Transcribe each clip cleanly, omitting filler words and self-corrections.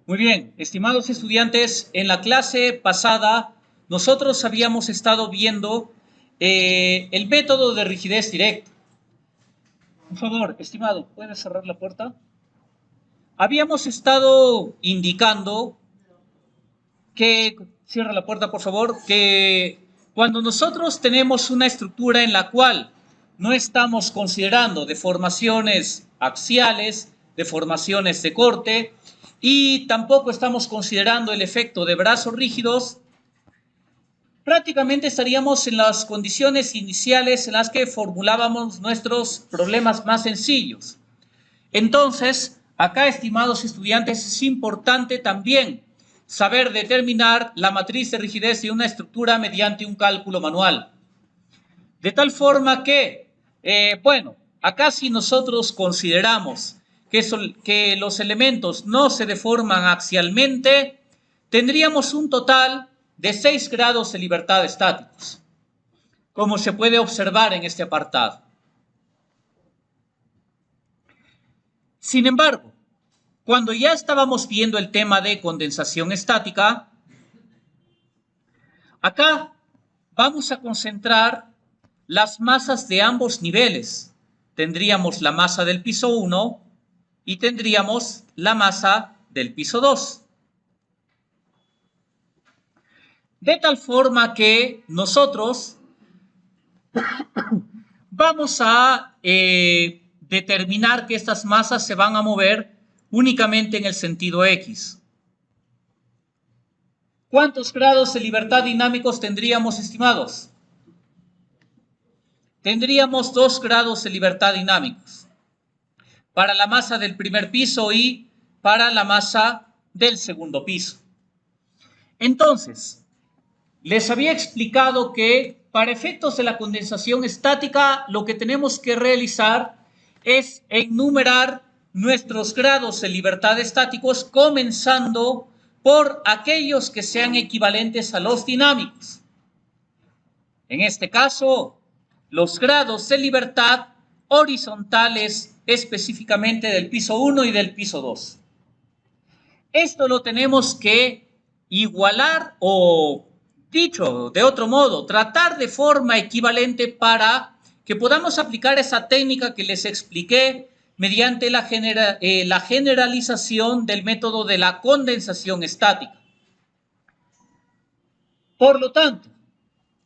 Muy bien, estimados estudiantes, en la clase pasada nosotros habíamos estado viendo el método de rigidez directa. Por favor, estimado, ¿puedes cerrar la puerta? Habíamos estado indicando que, cierra la puerta por favor, que cuando nosotros tenemos una estructura en la cual no estamos considerando deformaciones axiales, deformaciones de corte, y tampoco estamos considerando el efecto de brazos rígidos, prácticamente estaríamos en las condiciones iniciales en las que formulábamos nuestros problemas más sencillos. Entonces, acá, estimados estudiantes, es importante también saber determinar la matriz de rigidez de una estructura mediante un cálculo manual. De tal forma que, acá si nosotros consideramos que los elementos no se deforman axialmente, tendríamos un total de 6 grados de libertad estáticos, como se puede observar en este apartado. Sin embargo, cuando ya estábamos viendo el tema de condensación estática, acá vamos a concentrar las masas de ambos niveles. Tendríamos la masa del piso 1 y tendríamos la masa del piso 2. De tal forma que nosotros vamos a determinar que estas masas se van a mover únicamente en el sentido X. ¿Cuántos grados de libertad dinámicos tendríamos, estimados? Tendríamos 2 grados de libertad dinámicos para la masa del primer piso y para la masa del segundo piso. Entonces, les había explicado que para efectos de la condensación estática lo que tenemos que realizar es enumerar nuestros grados de libertad estáticos comenzando por aquellos que sean equivalentes a los dinámicos. En este caso, los grados de libertad horizontales específicamente del piso 1 y del piso 2. Esto lo tenemos que igualar o, dicho de otro modo, tratar de forma equivalente para que podamos aplicar esa técnica que les expliqué mediante la generalización del método de la condensación estática. Por lo tanto,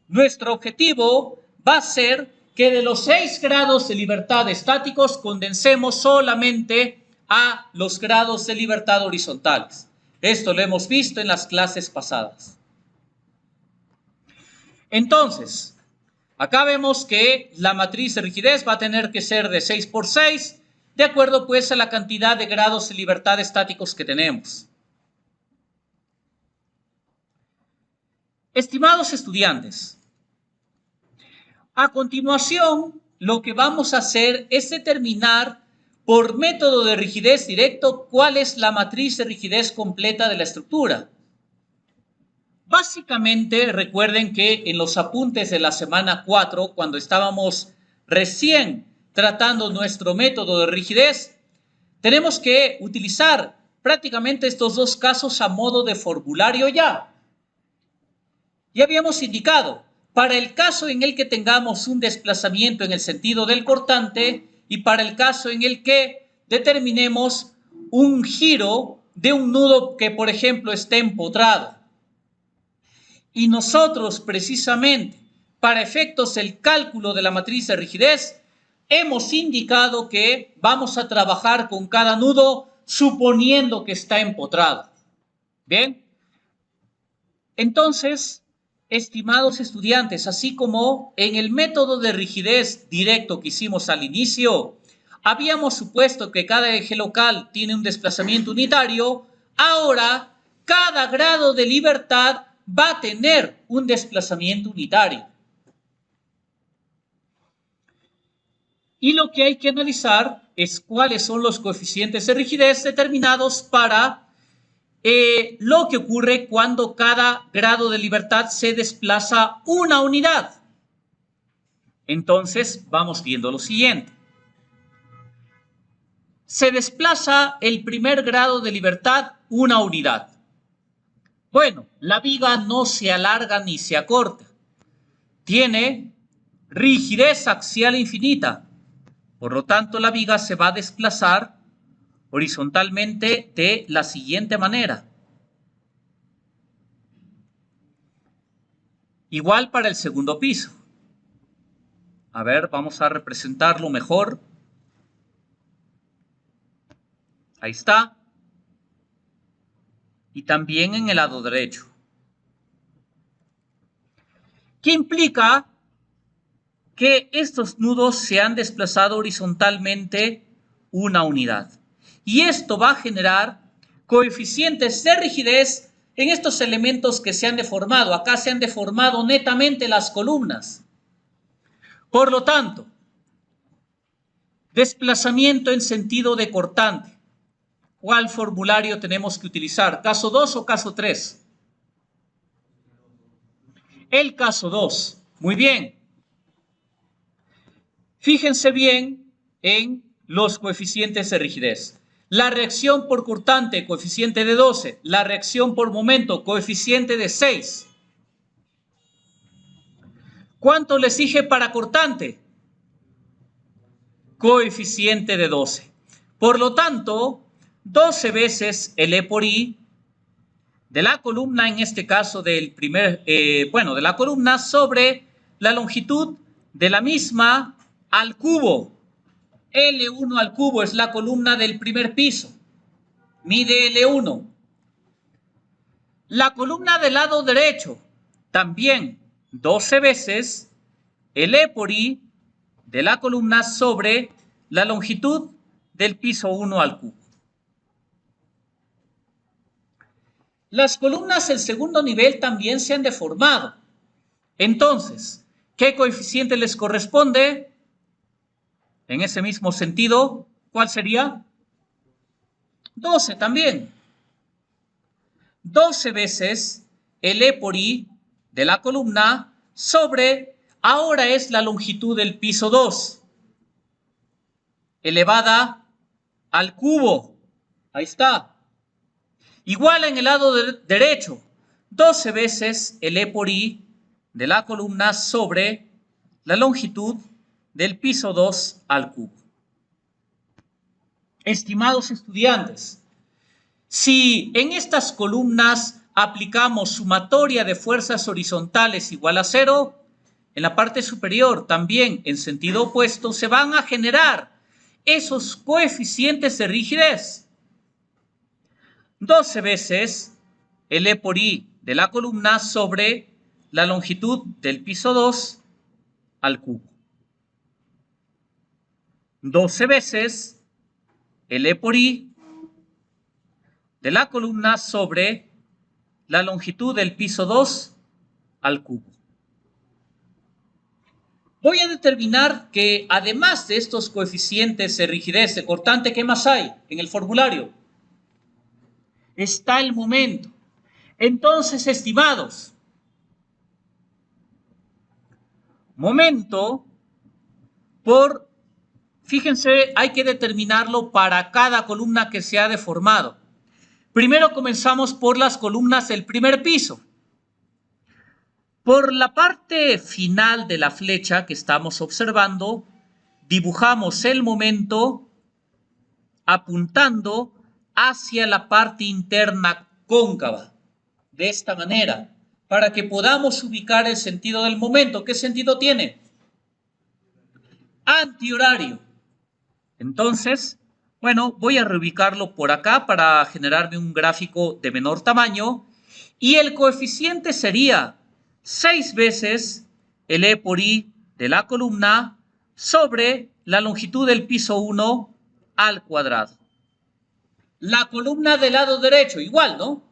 nuestro objetivo va a ser que de los 6 grados de libertad estáticos condensemos solamente a los grados de libertad horizontales. Esto lo hemos visto en las clases pasadas. Entonces, acá vemos que la matriz de rigidez va a tener que ser de 6 por 6, de acuerdo pues a la cantidad de grados de libertad estáticos que tenemos. Estimados estudiantes, a continuación lo que vamos a hacer es determinar por método de rigidez directo cuál es la matriz de rigidez completa de la estructura. Básicamente, recuerden que en los apuntes de la semana 4, cuando estábamos recién tratando nuestro método de rigidez, tenemos que utilizar prácticamente estos dos casos a modo de formulario ya. Ya habíamos indicado, para el caso en el que tengamos un desplazamiento en el sentido del cortante y para el caso en el que determinemos un giro de un nudo que, por ejemplo, esté empotrado. Y nosotros, precisamente, para efectos del cálculo de la matriz de rigidez, hemos indicado que vamos a trabajar con cada nudo suponiendo que está empotrado. ¿Bien? Entonces, estimados estudiantes, así como en el método de rigidez directo que hicimos al inicio, habíamos supuesto que cada eje local tiene un desplazamiento unitario, ahora cada grado de libertad va a tener un desplazamiento unitario. Y lo que hay que analizar es cuáles son los coeficientes de rigidez determinados para lo que ocurre cuando cada grado de libertad se desplaza una unidad. Entonces, vamos viendo lo siguiente. se desplaza el primer grado de libertad una unidad. Bueno, la viga no se alarga ni se acorta. Tiene rigidez axial infinita. Por lo tanto, la viga se va a desplazar horizontalmente de la siguiente manera. Igual para el segundo piso. A ver, vamos a representarlo mejor. Ahí está. Y también en el lado derecho. ¿Qué implica? Que estos nudos se han desplazado horizontalmente una unidad. Y esto va a generar coeficientes de rigidez en estos elementos que se han deformado. Acá se han deformado netamente las columnas. Por lo tanto, desplazamiento en sentido de cortante. ¿Cuál formulario tenemos que utilizar? ¿Caso 2 o caso 3? El caso 2. Muy bien. Fíjense bien en los coeficientes de rigidez. La reacción por cortante, coeficiente de 12. La reacción por momento, coeficiente de 6. ¿Cuánto le exige para cortante? Coeficiente de 12. Por lo tanto, 12 veces el E por I de la columna, en este caso del de la columna sobre la longitud de la misma al cubo. L1 al cubo es la columna del primer piso. Mide L1. La columna del lado derecho, también 12 veces el E por I de la columna sobre la longitud del piso 1 al cubo. Las columnas del segundo nivel también se han deformado. Entonces, ¿qué coeficiente les corresponde? En ese mismo sentido, ¿cuál sería? 12 también. 12 veces el E por I de la columna sobre, ahora es la longitud del piso 2, elevada al cubo. Ahí está. Igual en el lado derecho, 12 veces el E por I de la columna sobre la longitud del piso 2 al cubo. Estimados estudiantes, si en estas columnas aplicamos sumatoria de fuerzas horizontales igual a 0, en la parte superior también en sentido opuesto se van a generar esos coeficientes de rigidez. 12 veces el E por I de la columna sobre la longitud del piso 2 al cubo. 12 veces el E por I de la columna sobre la longitud del piso 2 al cubo. Voy a determinar que además de estos coeficientes de rigidez de cortante, ¿qué más hay en el formulario? Está el momento. Entonces, estimados, momento fíjense, hay que determinarlo para cada columna que se ha deformado. Primero comenzamos por las columnas del primer piso. Por la parte final de la flecha que estamos observando, dibujamos el momento apuntando hacia la parte interna cóncava, de esta manera, para que podamos ubicar el sentido del momento. ¿Qué sentido tiene? Antihorario. Entonces, bueno, voy a reubicarlo por acá para generarme un gráfico de menor tamaño, y el coeficiente sería 6 veces el E por I de la columna sobre la longitud del piso 1 al cuadrado. La columna del lado derecho, igual, ¿no?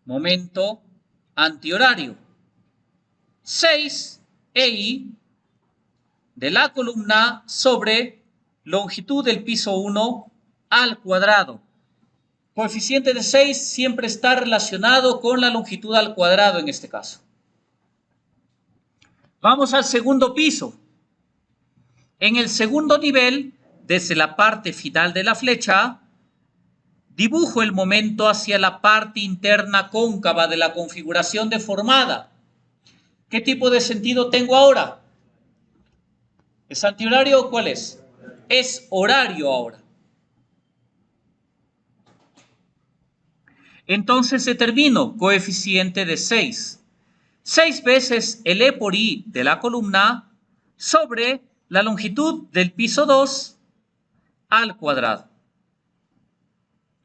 Momento antihorario. 6 EI de la columna sobre longitud del piso 1 al cuadrado. Coeficiente de 6 siempre está relacionado con la longitud al cuadrado en este caso. Vamos al segundo piso. En el segundo nivel desde la parte final de la flecha, dibujo el momento hacia la parte interna cóncava de la configuración deformada. ¿Qué tipo de sentido tengo ahora? ¿Es antihorario o cuál es? Es horario ahora. Entonces determino coeficiente de 6. 6 veces el E por I de la columna sobre la longitud del piso 2 al cuadrado.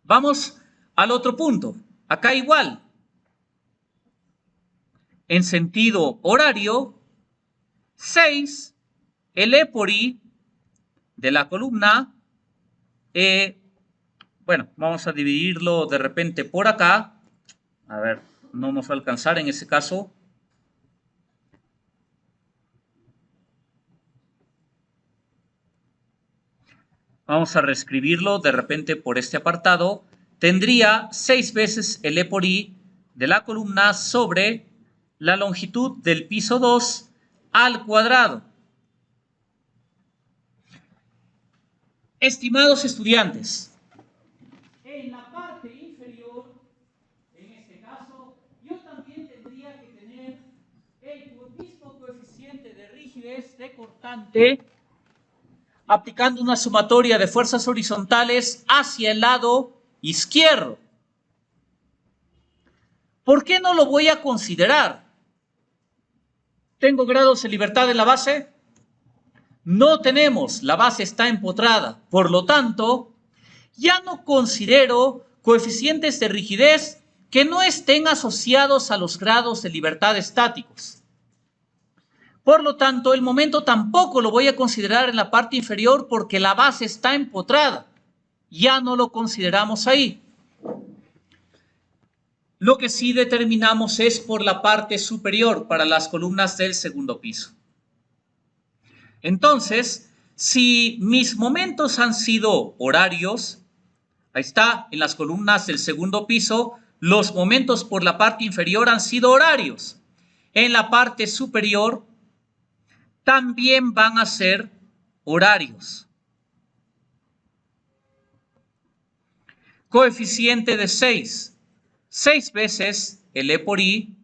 Vamos al otro punto. Acá igual. En sentido horario, 6 el E por I de la columna, bueno, vamos a dividirlo de repente por acá. A ver, no nos va a alcanzar en ese caso. Vamos a reescribirlo de repente por este apartado. Tendría 6 veces el E por I de la columna sobre la longitud del piso 2 al cuadrado. Estimados estudiantes, en la parte inferior, en este caso, yo también tendría que tener el mismo coeficiente de rigidez de cortante aplicando una sumatoria de fuerzas horizontales hacia el lado izquierdo. ¿Por qué no lo voy a considerar? ¿Tengo grados de libertad en la base? No tenemos, la base está empotrada. Por lo tanto, ya no considero coeficientes de rigidez que no estén asociados a los grados de libertad estáticos. Por lo tanto, el momento tampoco lo voy a considerar en la parte inferior porque la base está empotrada. Ya no lo consideramos ahí. Lo que sí determinamos es por la parte superior para las columnas del segundo piso. Entonces, si mis momentos han sido horarios, ahí está, en las columnas del segundo piso, los momentos por la parte inferior han sido horarios. En la parte superior también van a ser horarios. Coeficiente de 6. 6 veces el E por I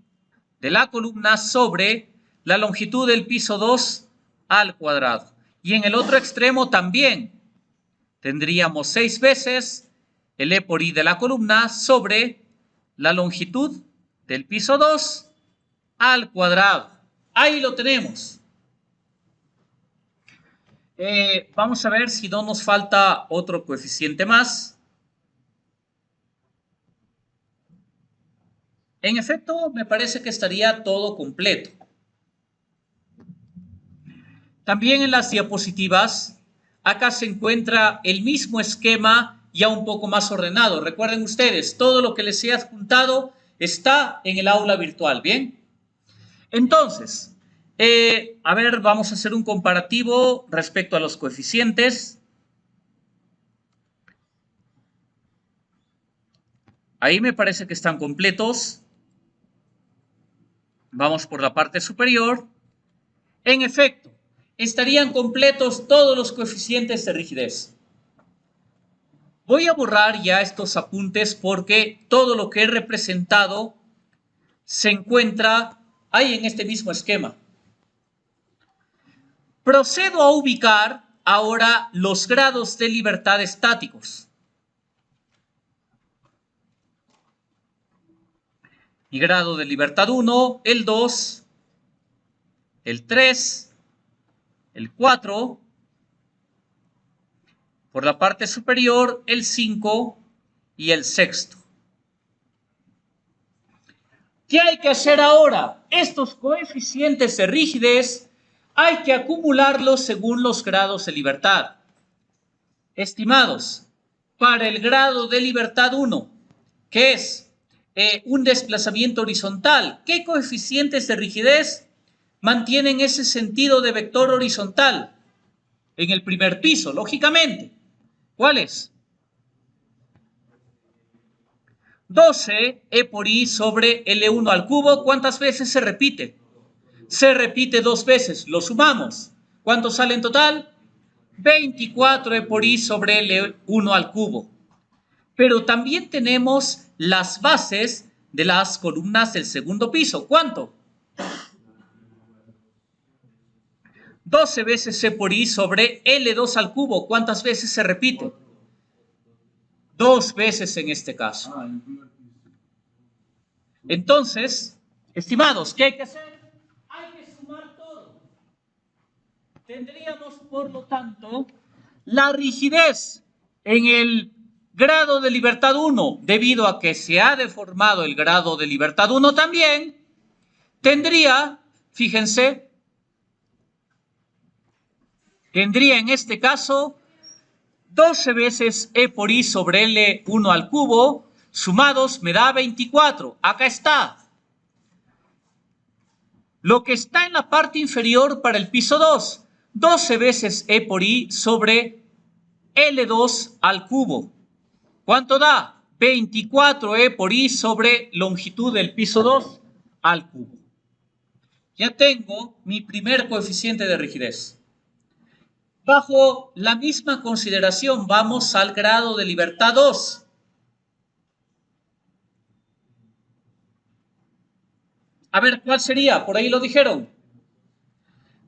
de la columna sobre la longitud del piso 2 al cuadrado. Y en el otro extremo también tendríamos 6 veces el E por I de la columna sobre la longitud del piso 2 al cuadrado. Ahí lo tenemos. Vamos a ver si no nos falta otro coeficiente más. En efecto, me parece que estaría todo completo. También en las diapositivas, acá se encuentra el mismo esquema ya un poco más ordenado. Recuerden ustedes, todo lo que les he adjuntado está en el aula virtual, ¿bien? Entonces, a ver, vamos a hacer un comparativo respecto a los coeficientes. Ahí me parece que están completos. Vamos por la parte superior. En efecto, estarían completos todos los coeficientes de rigidez. Voy a borrar ya estos apuntes porque todo lo que he representado se encuentra ahí en este mismo esquema. Procedo a ubicar ahora los grados de libertad estáticos. Mi grado de libertad 1, el 2, el 3, el 4, por la parte superior el 5 y el sexto. ¿Qué hay que hacer ahora? Estos coeficientes de rigidez hay que acumularlos según los grados de libertad. Estimados, para el grado de libertad 1, que es un desplazamiento horizontal, ¿qué coeficientes de rigidez mantienen ese sentido de vector horizontal? En el primer piso, lógicamente. ¿Cuáles? 12 E por I sobre L1 al cubo. ¿Cuántas veces se repite? Se repite 2 veces. Lo sumamos. ¿Cuánto sale en total? 24 E por I sobre L1 al cubo. Pero también tenemos las bases de las columnas del segundo piso. ¿Cuánto? 12 veces E por I sobre L2 al cubo. ¿Cuántas veces se repite? 2 veces en este caso. Entonces, estimados, ¿qué hay que hacer? Hay que sumar todo. Tendríamos, por lo tanto, la rigidez en el grado de libertad 1, debido a que se ha deformado el grado de libertad 1 también, tendría, fíjense, tendría en este caso 12 veces E por I sobre L1 al cubo, sumados me da 24. Acá está. Lo que está en la parte inferior para el piso 2, 12 veces E por I sobre L2 al cubo. ¿Cuánto da? 24 E por I sobre longitud del piso 2 al cubo. Ya tengo mi primer coeficiente de rigidez. Bajo la misma consideración vamos al grado de libertad 2. A ver, ¿cuál sería? Por ahí lo dijeron.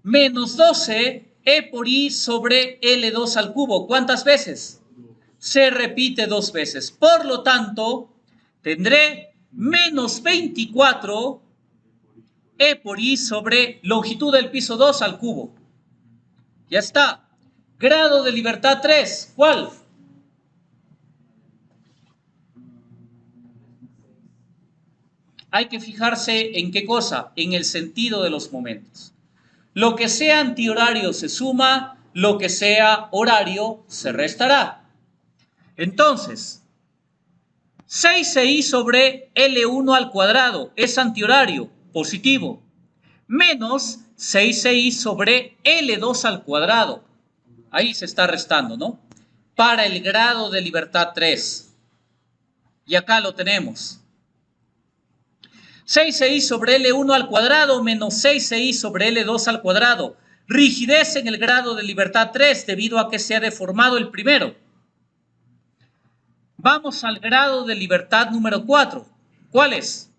Menos 12 E por I sobre L2 al cubo. ¿Cuántas veces? Se repite 2 veces. Por lo tanto, tendré menos 24 E por I sobre longitud del piso 2 al cubo. Ya está. Grado de libertad 3. ¿Cuál? Hay que fijarse en qué cosa, en el sentido de los momentos. Lo que sea antihorario se suma, lo que sea horario se restará. Entonces, 6i sobre L1 al cuadrado es antihorario, positivo, menos 6i sobre L2 al cuadrado. Ahí se está restando, ¿no? Para el grado de libertad 3. Y acá lo tenemos. 6i sobre L1 al cuadrado menos 6i sobre L2 al cuadrado. Rigidez en el grado de libertad 3 debido a que se ha deformado el primero. Vamos al grado de libertad número 4. ¿Cuál es?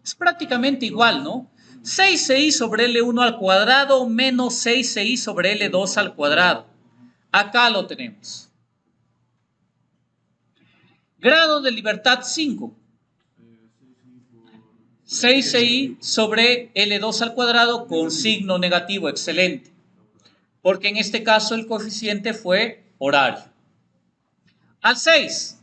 Es prácticamente igual, ¿no? 6i sobre L1 al cuadrado menos 6i sobre L2 al cuadrado. Acá lo tenemos. Grado de libertad 5. 6i sobre L2 al cuadrado con signo negativo. Excelente. Porque en este caso el coeficiente fue horario. Al 6.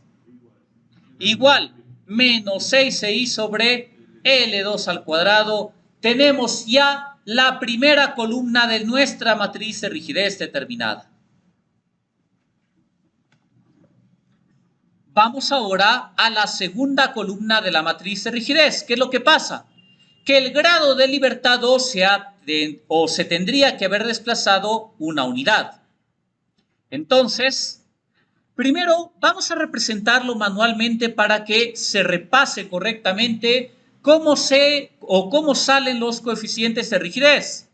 Igual. Menos 6i sobre L2 al cuadrado. Tenemos ya la primera columna de nuestra matriz de rigidez determinada. Vamos ahora a la segunda columna de la matriz de rigidez. ¿Qué es lo que pasa? Que el grado de libertad 2 se tendría que haber desplazado una unidad. Entonces, primero vamos a representarlo manualmente para que se repase correctamente cómo salen los coeficientes de rigidez.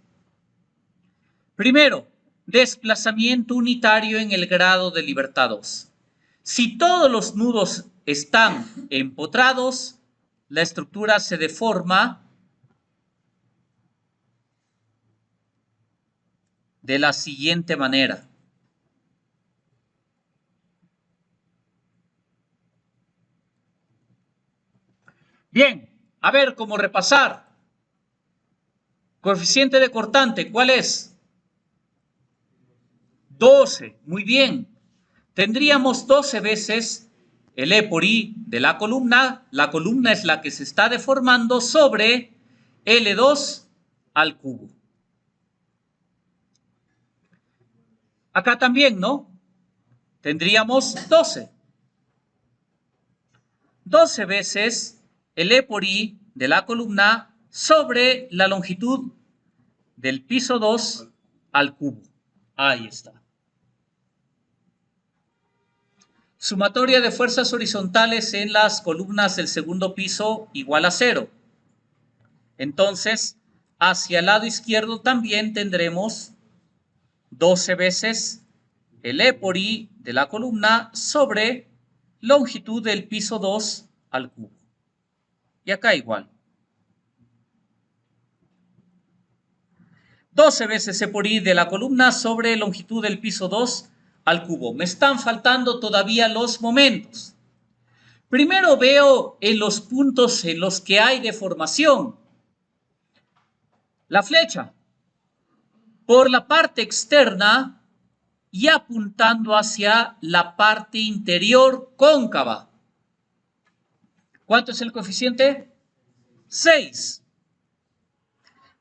Primero, desplazamiento unitario en el grado de libertad 2. Si todos los nudos están empotrados, la estructura se deforma de la siguiente manera. Bien, a ver cómo repasar. Coeficiente de cortante, ¿cuál es? 12, muy bien. Tendríamos 12 veces el E por I de la columna. La columna es la que se está deformando sobre L2 al cubo. Acá también, ¿no? Tendríamos 12. 12 veces el E por I de la columna sobre la longitud del piso 2 al cubo. Ahí está. Sumatoria de fuerzas horizontales en las columnas del segundo piso igual a 0. Entonces, hacia el lado izquierdo también tendremos 12 veces el E por I de la columna sobre longitud del piso 2 al cubo. Y acá igual. 12 veces E por I de la columna sobre longitud del piso 2 al cubo. Me están faltando todavía los momentos. Primero veo en los puntos en los que hay deformación la flecha por la parte externa y apuntando hacia la parte interior cóncava. ¿Cuánto es el coeficiente? 6.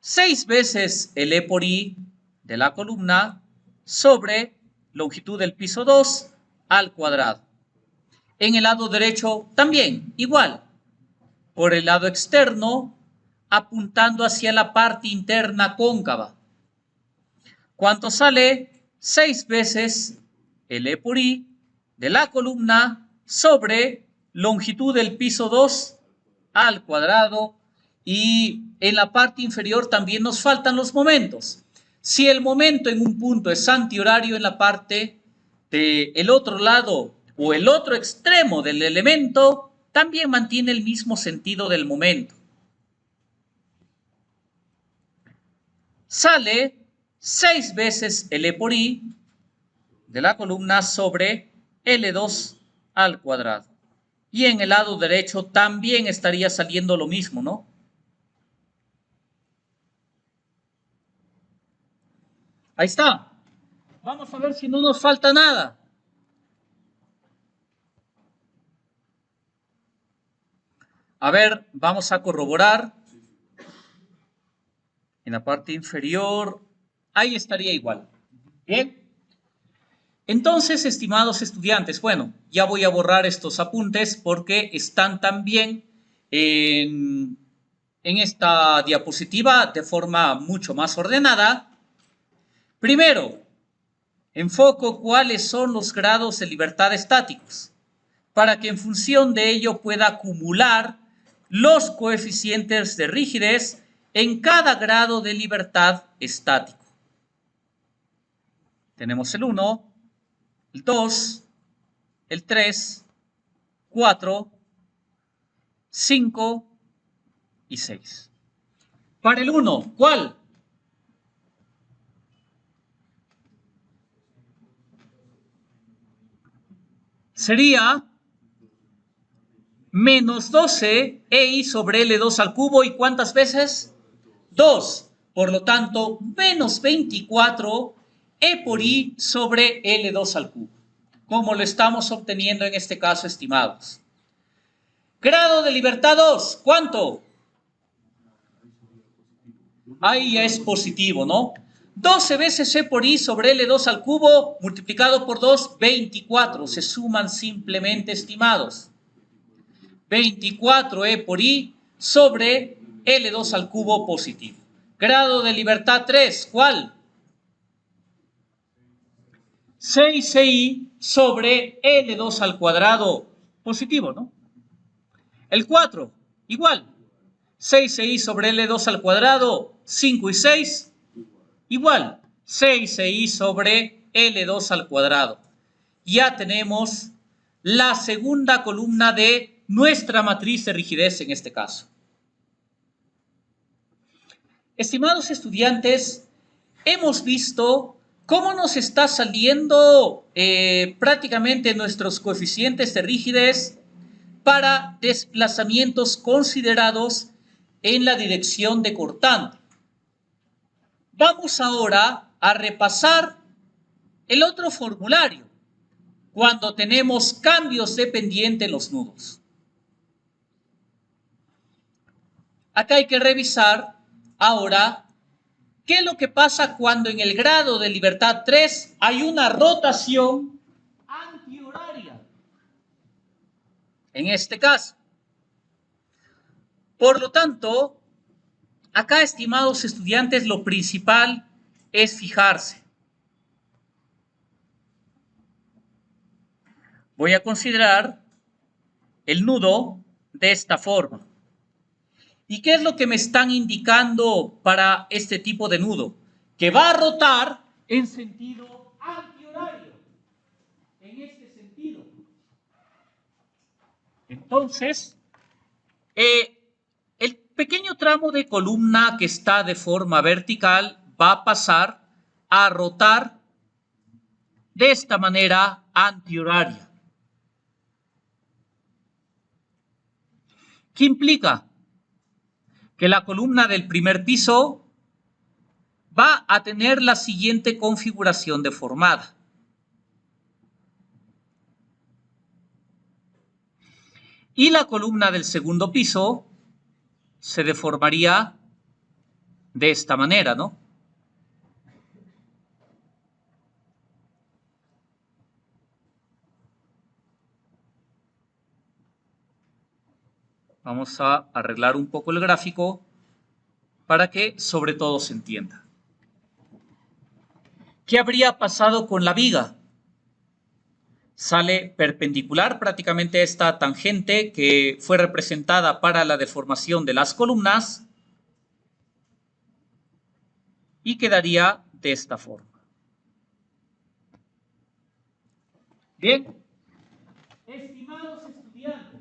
6 veces el E por I de la columna sobre longitud del piso 2 al cuadrado. En el lado derecho también, igual. Por el lado externo, apuntando hacia la parte interna cóncava. ¿Cuánto sale? 6 veces el E por I de la columna sobre longitud del piso 2 al cuadrado. Y en la parte inferior también nos faltan los momentos. Si el momento en un punto es antihorario, en la parte del otro lado o el otro extremo del elemento, también mantiene el mismo sentido del momento. Sale 6 veces el E por I de la columna sobre L2 al cuadrado. Y en el lado derecho también estaría saliendo lo mismo, ¿no? Ahí está. Vamos a ver si no nos falta nada. A ver, vamos a corroborar. En la parte inferior, ahí estaría igual. Bien. Entonces, estimados estudiantes, bueno, ya voy a borrar estos apuntes porque están también en esta diapositiva de forma mucho más ordenada. Primero, enfoco cuáles son los grados de libertad estáticos, para que en función de ello pueda acumular los coeficientes de rigidez en cada grado de libertad estático. Tenemos el 1, el 2, el 3, 4, 5 y 6. Para el 1, ¿cuál? Sería menos 12 EI sobre L2 al cubo. ¿Y cuántas veces? 2. Por lo tanto, menos 24 E por I sobre L2 al cubo. Como lo estamos obteniendo en este caso, estimados. Grado de libertad 2. ¿Cuánto? Ahí ya es positivo, ¿no? 12 veces E por I sobre L2 al cubo multiplicado por 2, 24. Se suman simplemente, estimados. 24 E por I sobre L2 al cubo positivo. Grado de libertad 3, ¿cuál? 6 EI sobre L2 al cuadrado positivo, ¿no? El 4, igual. 6 EI sobre L2 al cuadrado, 5 y 6, igual. 6 EI sobre L2 al cuadrado. Ya tenemos la segunda columna de nuestra matriz de rigidez en este caso. Estimados estudiantes, hemos visto cómo nos está saliendo prácticamente nuestros coeficientes de rigidez para desplazamientos considerados en la dirección de cortante. Vamos ahora a repasar el otro formulario cuando tenemos cambios de pendiente en los nudos. Acá hay que revisar ahora qué es lo que pasa cuando en el grado de libertad 3 hay una rotación antihoraria. En este caso. Por lo tanto, acá, estimados estudiantes, lo principal es fijarse. Voy a considerar el nudo de esta forma. ¿Y qué es lo que me están indicando para este tipo de nudo? Que va a rotar en sentido antihorario. En este sentido. Entonces, el pequeño tramo de columna que está de forma vertical va a pasar a rotar de esta manera antihoraria. ¿Qué implica? Que la columna del primer piso va a tener la siguiente configuración deformada. Y la columna del segundo piso se deformaría de esta manera, ¿no? Vamos a arreglar un poco el gráfico para que sobre todo se entienda. ¿Qué habría pasado con la viga? Sale perpendicular prácticamente a esta tangente que fue representada para la deformación de las columnas y quedaría de esta forma. Bien, estimados estudiantes,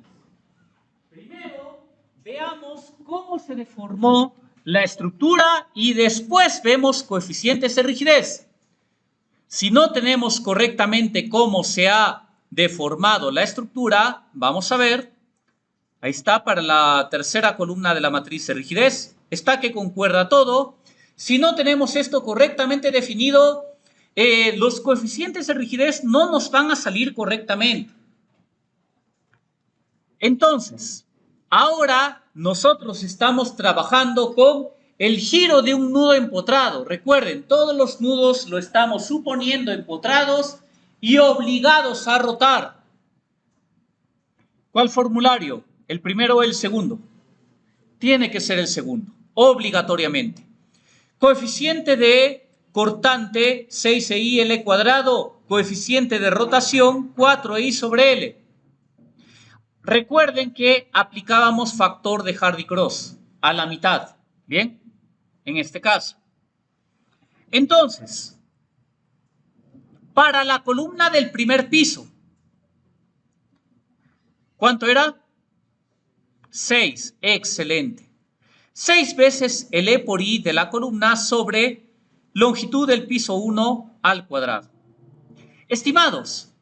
primero veamos cómo se deformó la estructura y después vemos coeficientes de rigidez. Si no tenemos correctamente cómo se ha deformado la estructura, vamos a ver, ahí está para la tercera columna de la matriz de rigidez, está que concuerda todo. Si no tenemos esto correctamente definido, los coeficientes de rigidez no nos van a salir correctamente. Entonces, ahora nosotros estamos trabajando con el giro de un nudo empotrado. Recuerden, todos los nudos lo estamos suponiendo empotrados y obligados a rotar. ¿Cuál formulario? ¿El primero o el segundo? Tiene que ser el segundo, obligatoriamente. Coeficiente de cortante 6i cuadrado, coeficiente de rotación 4i sobre L. Recuerden que aplicábamos factor de Hardy-Cross a la mitad, ¿bien? En este caso. Entonces, para la columna del primer piso, ¿cuánto era? 6, excelente. 6 veces el E por I de la columna sobre longitud del piso 1 al cuadrado. Estimados,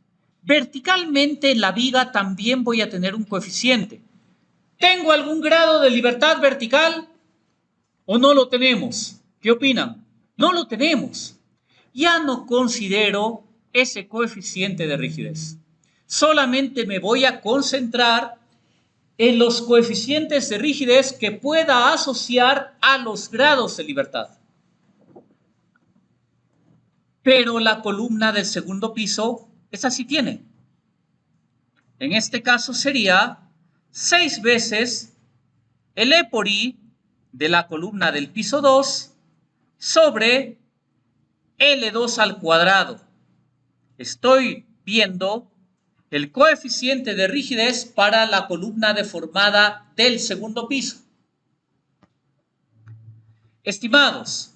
verticalmente en la viga también voy a tener un coeficiente. ¿Tengo algún grado de libertad vertical o no lo tenemos? ¿Qué opinan? No lo tenemos. Ya no considero ese coeficiente de rigidez. Solamente me voy a concentrar en los coeficientes de rigidez que pueda asociar a los grados de libertad. Pero la columna del segundo piso, esa sí tiene. En este caso sería 6 veces el E por I de la columna del piso 2 sobre L2 al cuadrado. Estoy viendo el coeficiente de rigidez para la columna deformada del segundo piso. Estimados,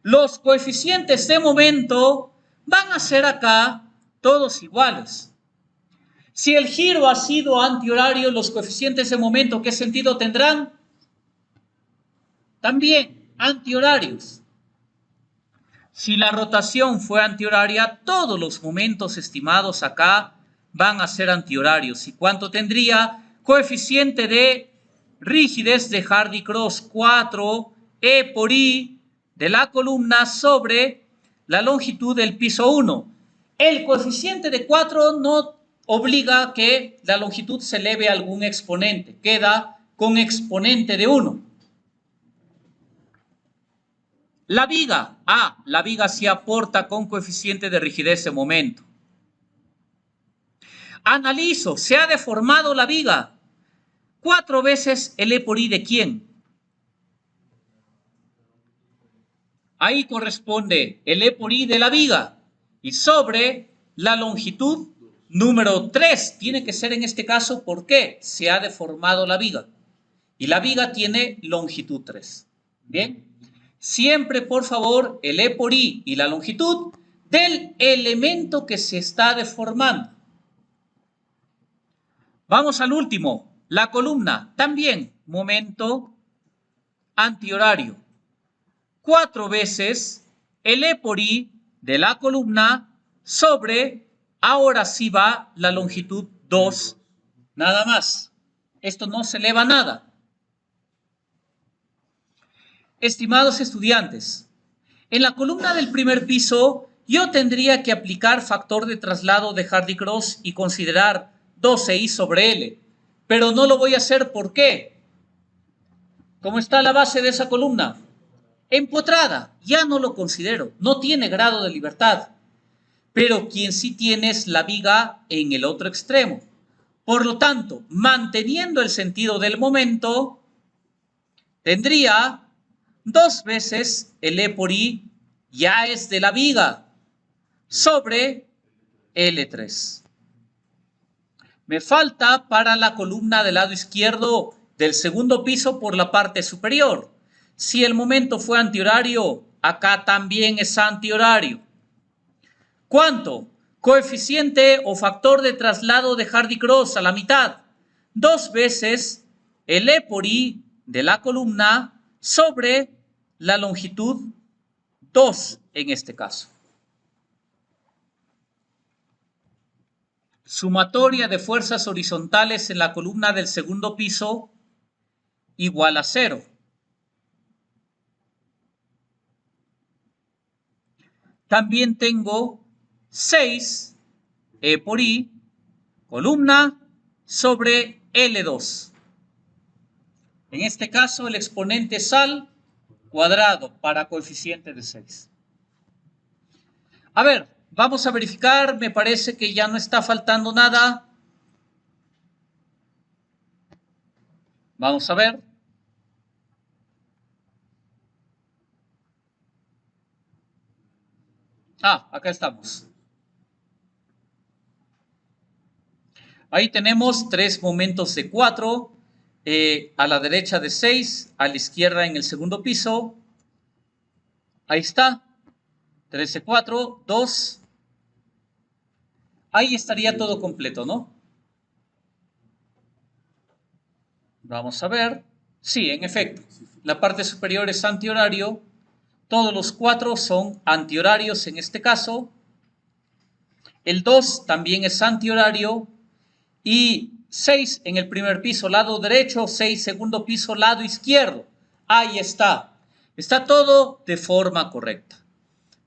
los coeficientes de momento van a ser acá todos iguales. Si el giro ha sido antihorario, los coeficientes de momento, ¿qué sentido tendrán? También antihorarios. Si la rotación fue antihoraria, todos los momentos estimados acá van a ser antihorarios. ¿Y cuánto tendría? Coeficiente de rigidez de Hardy-Cross 4 E por I de la columna sobre la longitud del piso 1. El coeficiente de 4 no obliga a que la longitud se eleve a algún exponente. Queda con exponente de 1. La viga. La viga sí aporta con coeficiente de rigidez de momento. Analizo, se ha deformado la viga. 4 veces el E por I de quién. Ahí corresponde el E por I de la viga. Y sobre la longitud número 3. Tiene que ser en este caso, ¿por qué? Se ha deformado la viga. y la viga tiene longitud 3. Bien, siempre por favor el E por I y la longitud del elemento que se está deformando. Vamos al último, la columna, también momento antihorario. 4 veces el E por I de la columna sobre, ahora sí va la longitud 2, nada más. Esto no se eleva nada. Estimados estudiantes, en la columna del primer piso yo tendría que aplicar factor de traslado de Hardy-Cross y considerar 12i sobre L, pero no lo voy a hacer. ¿Por qué? ¿Cómo está la base de esa columna? Empotrada, ya no lo considero, no tiene grado de libertad, pero quien sí tiene es la viga en el otro extremo. Por lo tanto, manteniendo el sentido del momento, tendría 2 veces el E por I, ya es de la viga, sobre L3. Me falta para la columna del lado izquierdo del segundo piso por la parte superior. Si el momento fue antihorario, acá también es antihorario. ¿Cuánto? Coeficiente o factor de traslado de Hardy-Cross a la mitad. 2 veces el E por I de la columna sobre la longitud 2 en este caso. Sumatoria de fuerzas horizontales en la columna del segundo piso igual a 0. También tengo 6 E por I, columna sobre L2. En este caso el exponente es al cuadrado para coeficiente de 6. A ver, vamos a verificar, me parece que ya no está faltando nada. Vamos a ver. Acá estamos. Ahí tenemos 3 momentos de 4, a la derecha de 6, a la izquierda en el segundo piso. Ahí está. 13, 4, 2. Ahí estaría todo completo, ¿no? Vamos a ver. Sí, en efecto. La parte superior es antihorario. Todos los 4 son antihorarios en este caso. El 2 también es antihorario. Y 6 en el primer piso, lado derecho, 6 segundo piso, lado izquierdo. Ahí está. Está todo de forma correcta.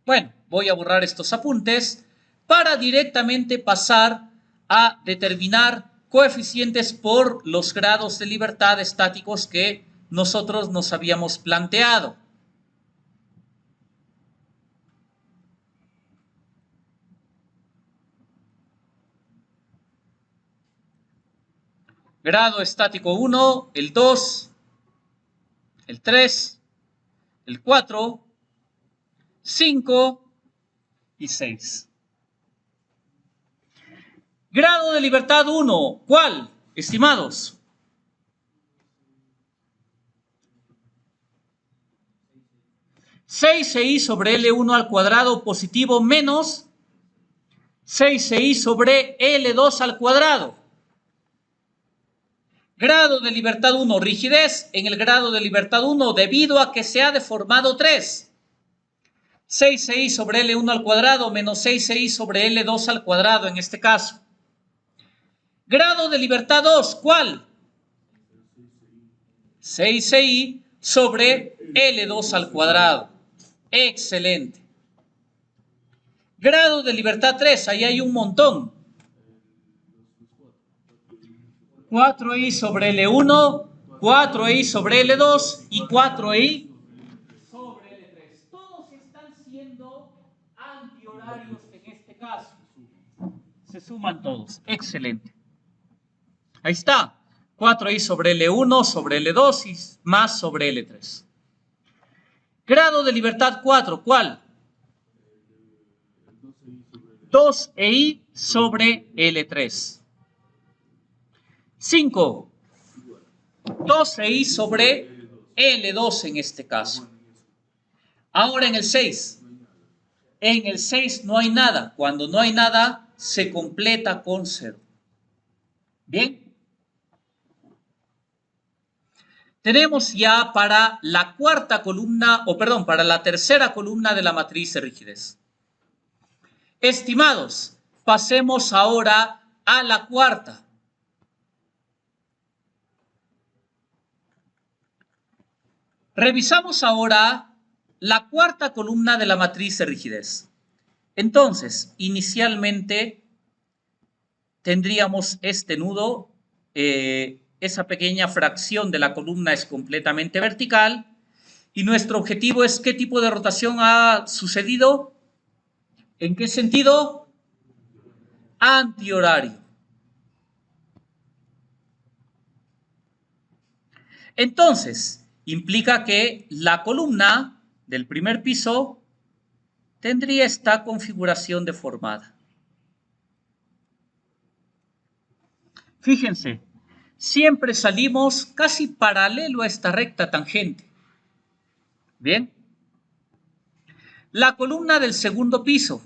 Bueno, voy a borrar estos apuntes para directamente pasar a determinar coeficientes por los grados de libertad estáticos que nosotros nos habíamos planteado. Grado estático 1, el 2, el 3, el 4, 5 y 6. Grado de libertad 1, ¿cuál, estimados? (6i sobre L1 al cuadrado positivo menos 6i sobre L2 al cuadrado. Grado de libertad 1, rigidez en el grado de libertad 1 debido a que se ha deformado 3. 6i sobre L1 al cuadrado menos 6i sobre L2 al cuadrado en este caso. Grado de libertad 2, ¿cuál? 6i sobre L2 al cuadrado. Excelente. Grado de libertad 3, ahí hay un montón. 4i sobre L1, 4i sobre L2 y 4i sobre L3. Todos están siendo antihorarios en este caso. Se suman todos. Excelente. Ahí está. 4i sobre L1 sobre L2 y más sobre L3. Grado de libertad 4, ¿cuál? 2i sobre L3. 5. 12i sobre L2 en este caso. Ahora en el 6. En el 6 no hay nada. Cuando no hay nada, se completa con 0. Bien. Tenemos ya para la cuarta columna, para la tercera columna de la matriz de rigidez. Estimados, pasemos ahora a la cuarta. Revisamos ahora la cuarta columna de la matriz de rigidez. Entonces, inicialmente tendríamos este nudo, esa pequeña fracción de la columna es completamente vertical y nuestro objetivo es qué tipo de rotación ha sucedido. ¿En qué sentido? Antihorario. Entonces, implica que la columna del primer piso tendría esta configuración deformada. Fíjense, siempre salimos casi paralelo a esta recta tangente. Bien. La columna del segundo piso,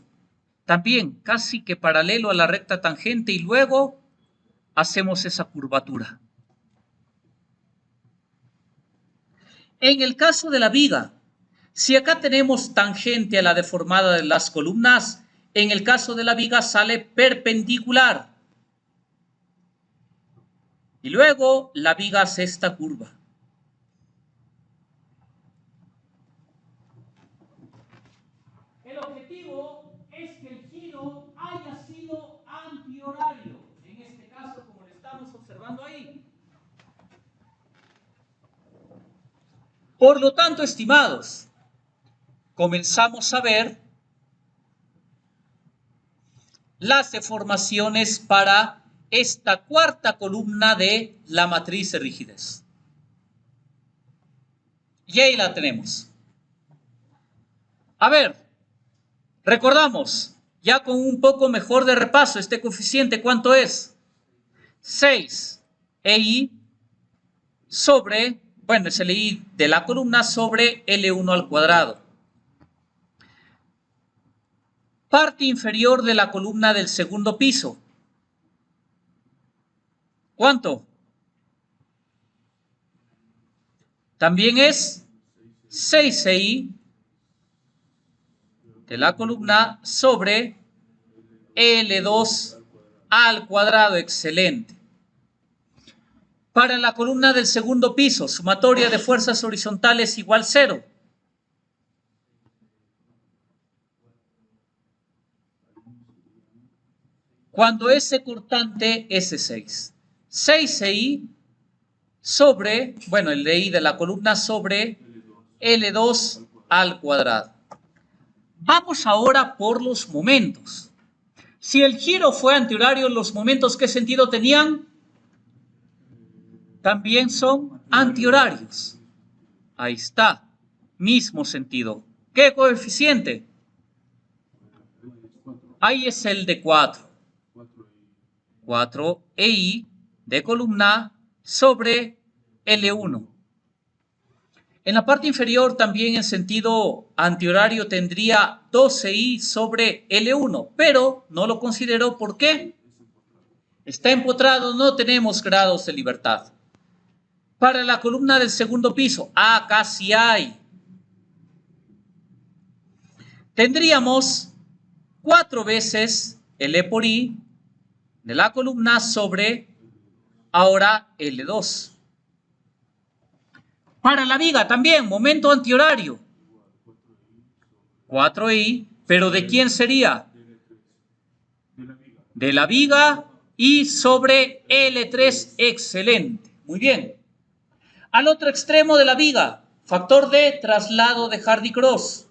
también casi que paralelo a la recta tangente y luego hacemos esa curvatura. En el caso de la viga, si acá tenemos tangente a la deformada de las columnas, en el caso de la viga sale perpendicular. Y luego la viga hace esta curva. El objetivo es que el giro haya sido antihorario. En este caso, como lo estamos observando ahí. Por lo tanto, estimados, comenzamos a ver las deformaciones para esta cuarta columna de la matriz de rigidez. Y ahí la tenemos. A ver, recordamos, ya con un poco mejor de repaso, este coeficiente, ¿cuánto es? 6 EI sobre, es el EI de la columna sobre L1 al cuadrado. Parte inferior de la columna del segundo piso. ¿Cuánto? También es 6i de la columna sobre L2 al cuadrado. Excelente. Para la columna del segundo piso, sumatoria de fuerzas horizontales igual 0. Cuando ese cortante es 6. 6i sobre, el de I de la columna sobre L2 al cuadrado. Vamos ahora por los momentos. Si el giro fue antihorario, ¿los momentos qué sentido tenían? También son antihorarios. Ahí está, mismo sentido. ¿Qué coeficiente? Ahí es el de 4. 4i de columna sobre L1. En la parte inferior también en sentido antihorario tendría 12i sobre L1, pero no lo considero. ¿Por qué? Está empotrado, no tenemos grados de libertad. Para la columna del segundo piso, acá sí hay. Tendríamos 4 veces el E por I de la columna sobre ahora L2. Para la viga también, momento antihorario. 4i, pero ¿de quién sería? De la viga y sobre L3, excelente. Muy bien. Al otro extremo de la viga, factor de traslado de Hardy-Cross.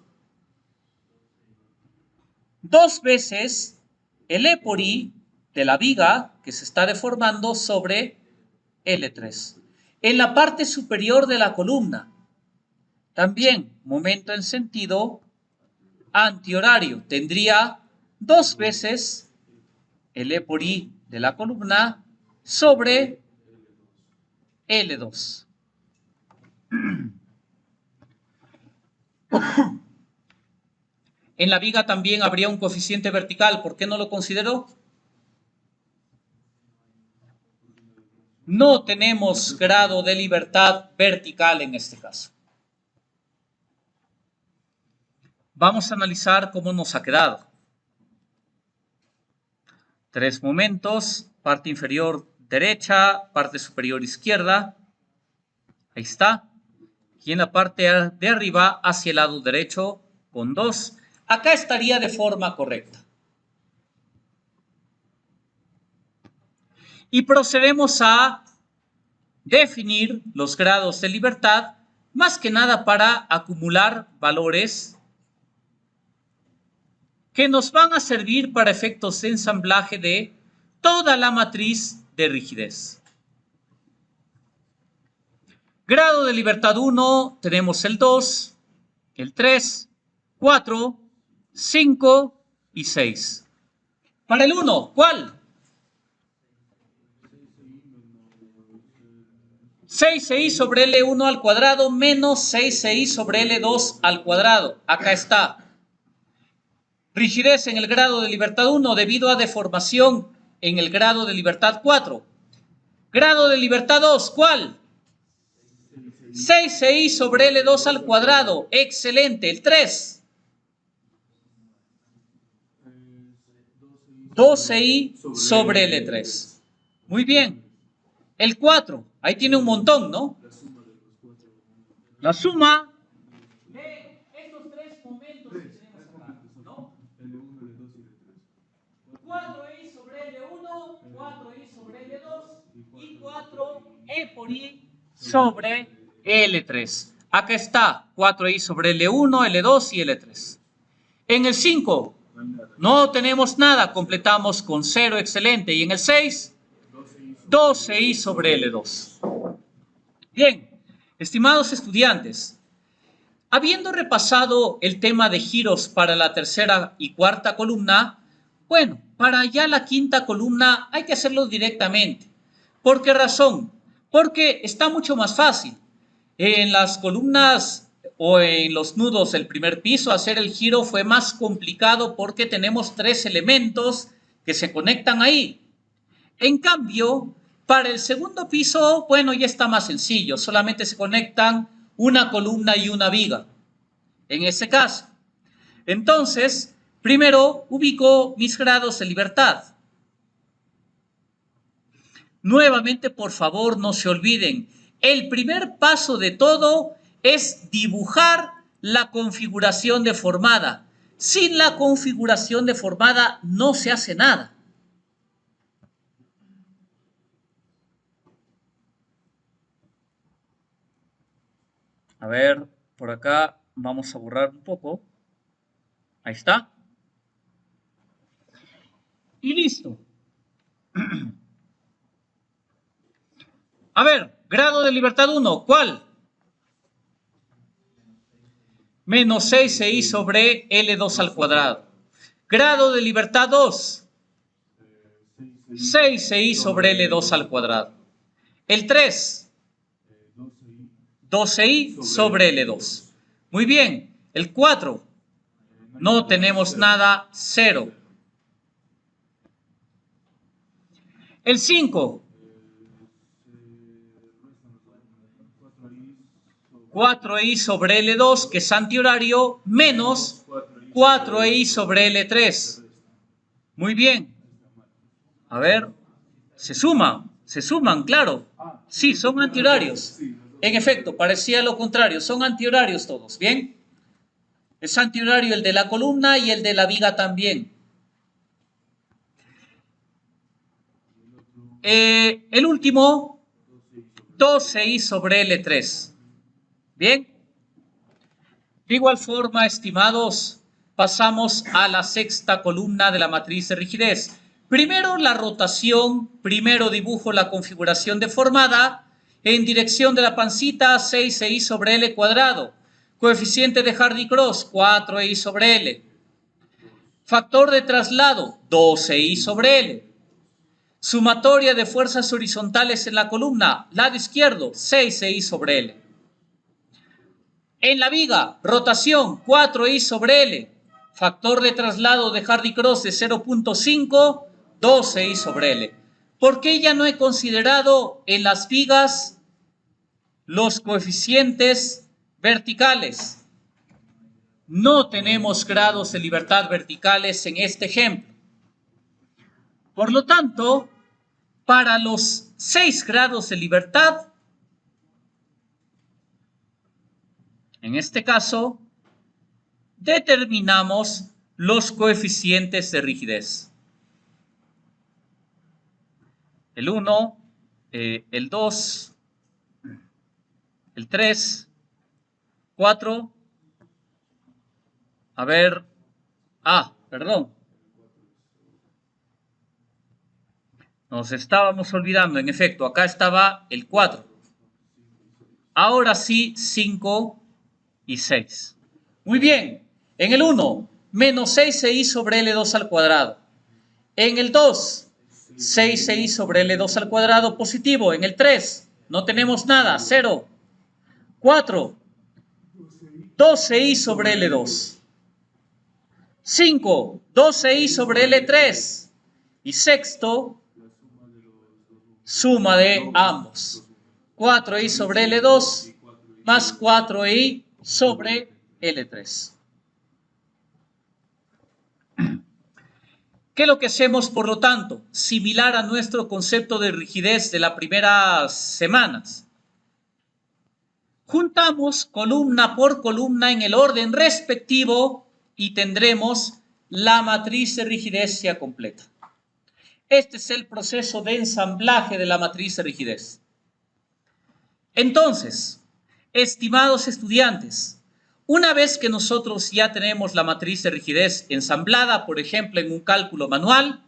2 veces el E por I de la viga que se está deformando sobre L3. En la parte superior de la columna, también momento en sentido antihorario. Tendría 2 veces el E por I de la columna sobre L2. En la viga también habría un coeficiente vertical. ¿Por qué no lo consideró? No tenemos grado de libertad vertical en este caso. Vamos a analizar cómo nos ha quedado. 3 momentos, parte inferior derecha, parte superior izquierda. Ahí está. Y en la parte de arriba, hacia el lado derecho, con 2. Acá estaría de forma correcta. Y procedemos a definir los grados de libertad, más que nada para acumular valores que nos van a servir para efectos de ensamblaje de toda la matriz de rigidez. Grado de libertad 1, tenemos el 2, el 3, 4, 5 y 6. Para el 1, ¿cuál? 6ci sobre L1 al cuadrado menos 6ci sobre L2 al cuadrado. Acá está. Rigidez en el grado de libertad 1 debido a deformación en el grado de libertad 4. Grado de libertad 2, ¿cuál? 6ci sobre L2 al cuadrado. Excelente. El 3. 12i sobre L3. Muy bien. El 4. Ahí tiene un montón, ¿no? La suma de estos 3 momentos que tenemos acá, ¿no? 4i sobre L1, 4i sobre L2 y 4e por i sobre L3. Acá está 4i sobre L1, L2 y L3. En el 5 no tenemos nada, completamos con 0, excelente. Y en el 6, 12i sobre L2. Bien, estimados estudiantes, habiendo repasado el tema de giros para la tercera y cuarta columna, bueno, para ya la quinta columna hay que hacerlo directamente. ¿Por qué razón? Porque está mucho más fácil. En las columnas o en los nudos del primer piso, hacer el giro fue más complicado porque tenemos 3 elementos que se conectan ahí. En cambio, para el segundo piso, bueno, ya está más sencillo. Solamente se conectan una columna y una viga. En ese caso. Entonces, primero ubico mis grados de libertad. Nuevamente, por favor, no se olviden. El primer paso de todo es dibujar la configuración deformada. Sin la configuración deformada no se hace nada. A ver, por acá vamos a borrar un poco. Ahí está. Y listo. A ver, grado de libertad 1, ¿cuál? Menos 6ci sobre L2 al cuadrado. Grado de libertad 2, 6ci sobre L2 al cuadrado. El 3, 12i sobre L2. Muy bien. El 4, no tenemos nada, 0. El 5, 4i sobre L2, que es antihorario, menos 4i sobre L3. Muy bien. A ver, se suman, claro. Sí, son antihorarios. En efecto, parecía lo contrario, son antihorarios todos, ¿bien? Es antihorario el de la columna y el de la viga también. El último, 12i sobre L3. ¿Bien? De igual forma, estimados, pasamos a la sexta columna de la matriz de rigidez. Primero la rotación, primero dibujo la configuración deformada en dirección de la pancita, 6i sobre L cuadrado. Coeficiente de Hardy-Cross, 4i sobre L. Factor de traslado, 12i sobre L. Sumatoria de fuerzas horizontales en la columna, lado izquierdo, 6I sobre L. En la viga, rotación, 4I sobre L. Factor de traslado de Hardy-Cross de 0.5, 12I sobre L. ¿Por qué ya no he considerado en las vigas los coeficientes verticales? No tenemos grados de libertad verticales en este ejemplo. Por lo tanto, para los 6 grados de libertad, en este caso, determinamos los coeficientes de rigidez. El 1, el 2, el 3, 4. A ver. Perdón. Nos estábamos olvidando, en efecto, acá estaba el 4. Ahora sí, 5 y 6. Muy bien. En el 1, menos 6i sobre L2 al cuadrado. En el 2, 6i sobre L2 al cuadrado positivo. En el 3, no tenemos nada, 0. 4, 12i sobre L2. 5, 12i sobre L3. Y sexto, suma de ambos. 4i sobre L2 más 4i sobre L3. ¿Qué es lo que hacemos, por lo tanto? Similar a nuestro concepto de rigidez de las primeras semanas. Juntamos columna por columna en el orden respectivo y tendremos la matriz de rigidez ya completa. Este es el proceso de ensamblaje de la matriz de rigidez. Entonces, estimados estudiantes, una vez que nosotros ya tenemos la matriz de rigidez ensamblada, por ejemplo, en un cálculo manual,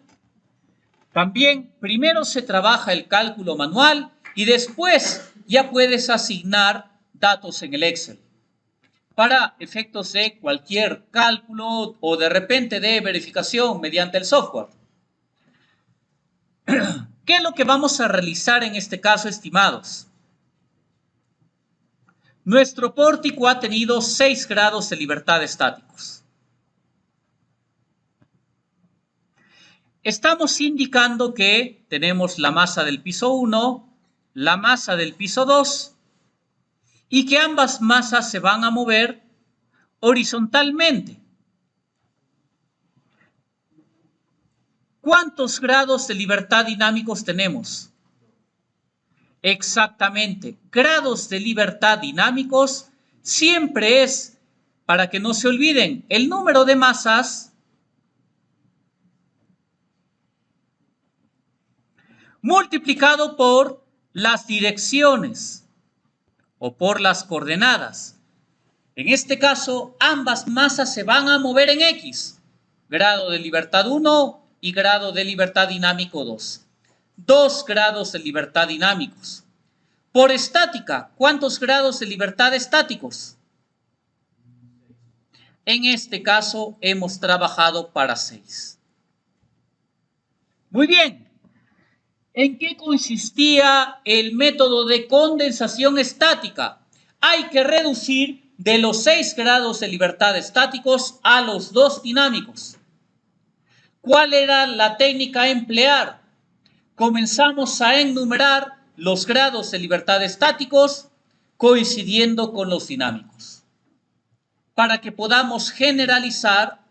también primero se trabaja el cálculo manual y después ya puedes asignar datos en el Excel para efectos de cualquier cálculo o de repente de verificación mediante el software. ¿Qué es lo que vamos a realizar en este caso, estimados? Nuestro pórtico ha tenido 6 grados de libertad estáticos. Estamos indicando que tenemos la masa del piso 1, la masa del piso 2 y que ambas masas se van a mover horizontalmente. ¿Cuántos grados de libertad dinámicos tenemos? Exactamente, grados de libertad dinámicos siempre es, para que no se olviden, el número de masas multiplicado por las direcciones o por las coordenadas. En este caso, ambas masas se van a mover en X, grado de libertad 1 y grado de libertad dinámico 2. 2 grados de libertad dinámicos. Por estática, ¿cuántos grados de libertad estáticos? En este caso hemos trabajado para 6. Muy bien. ¿En qué consistía el método de condensación estática? Hay que reducir de los 6 grados de libertad estáticos a los 2 dinámicos. ¿Cuál era la técnica a emplear? Comenzamos a enumerar los grados de libertad estáticos coincidiendo con los dinámicos, para que podamos generalizar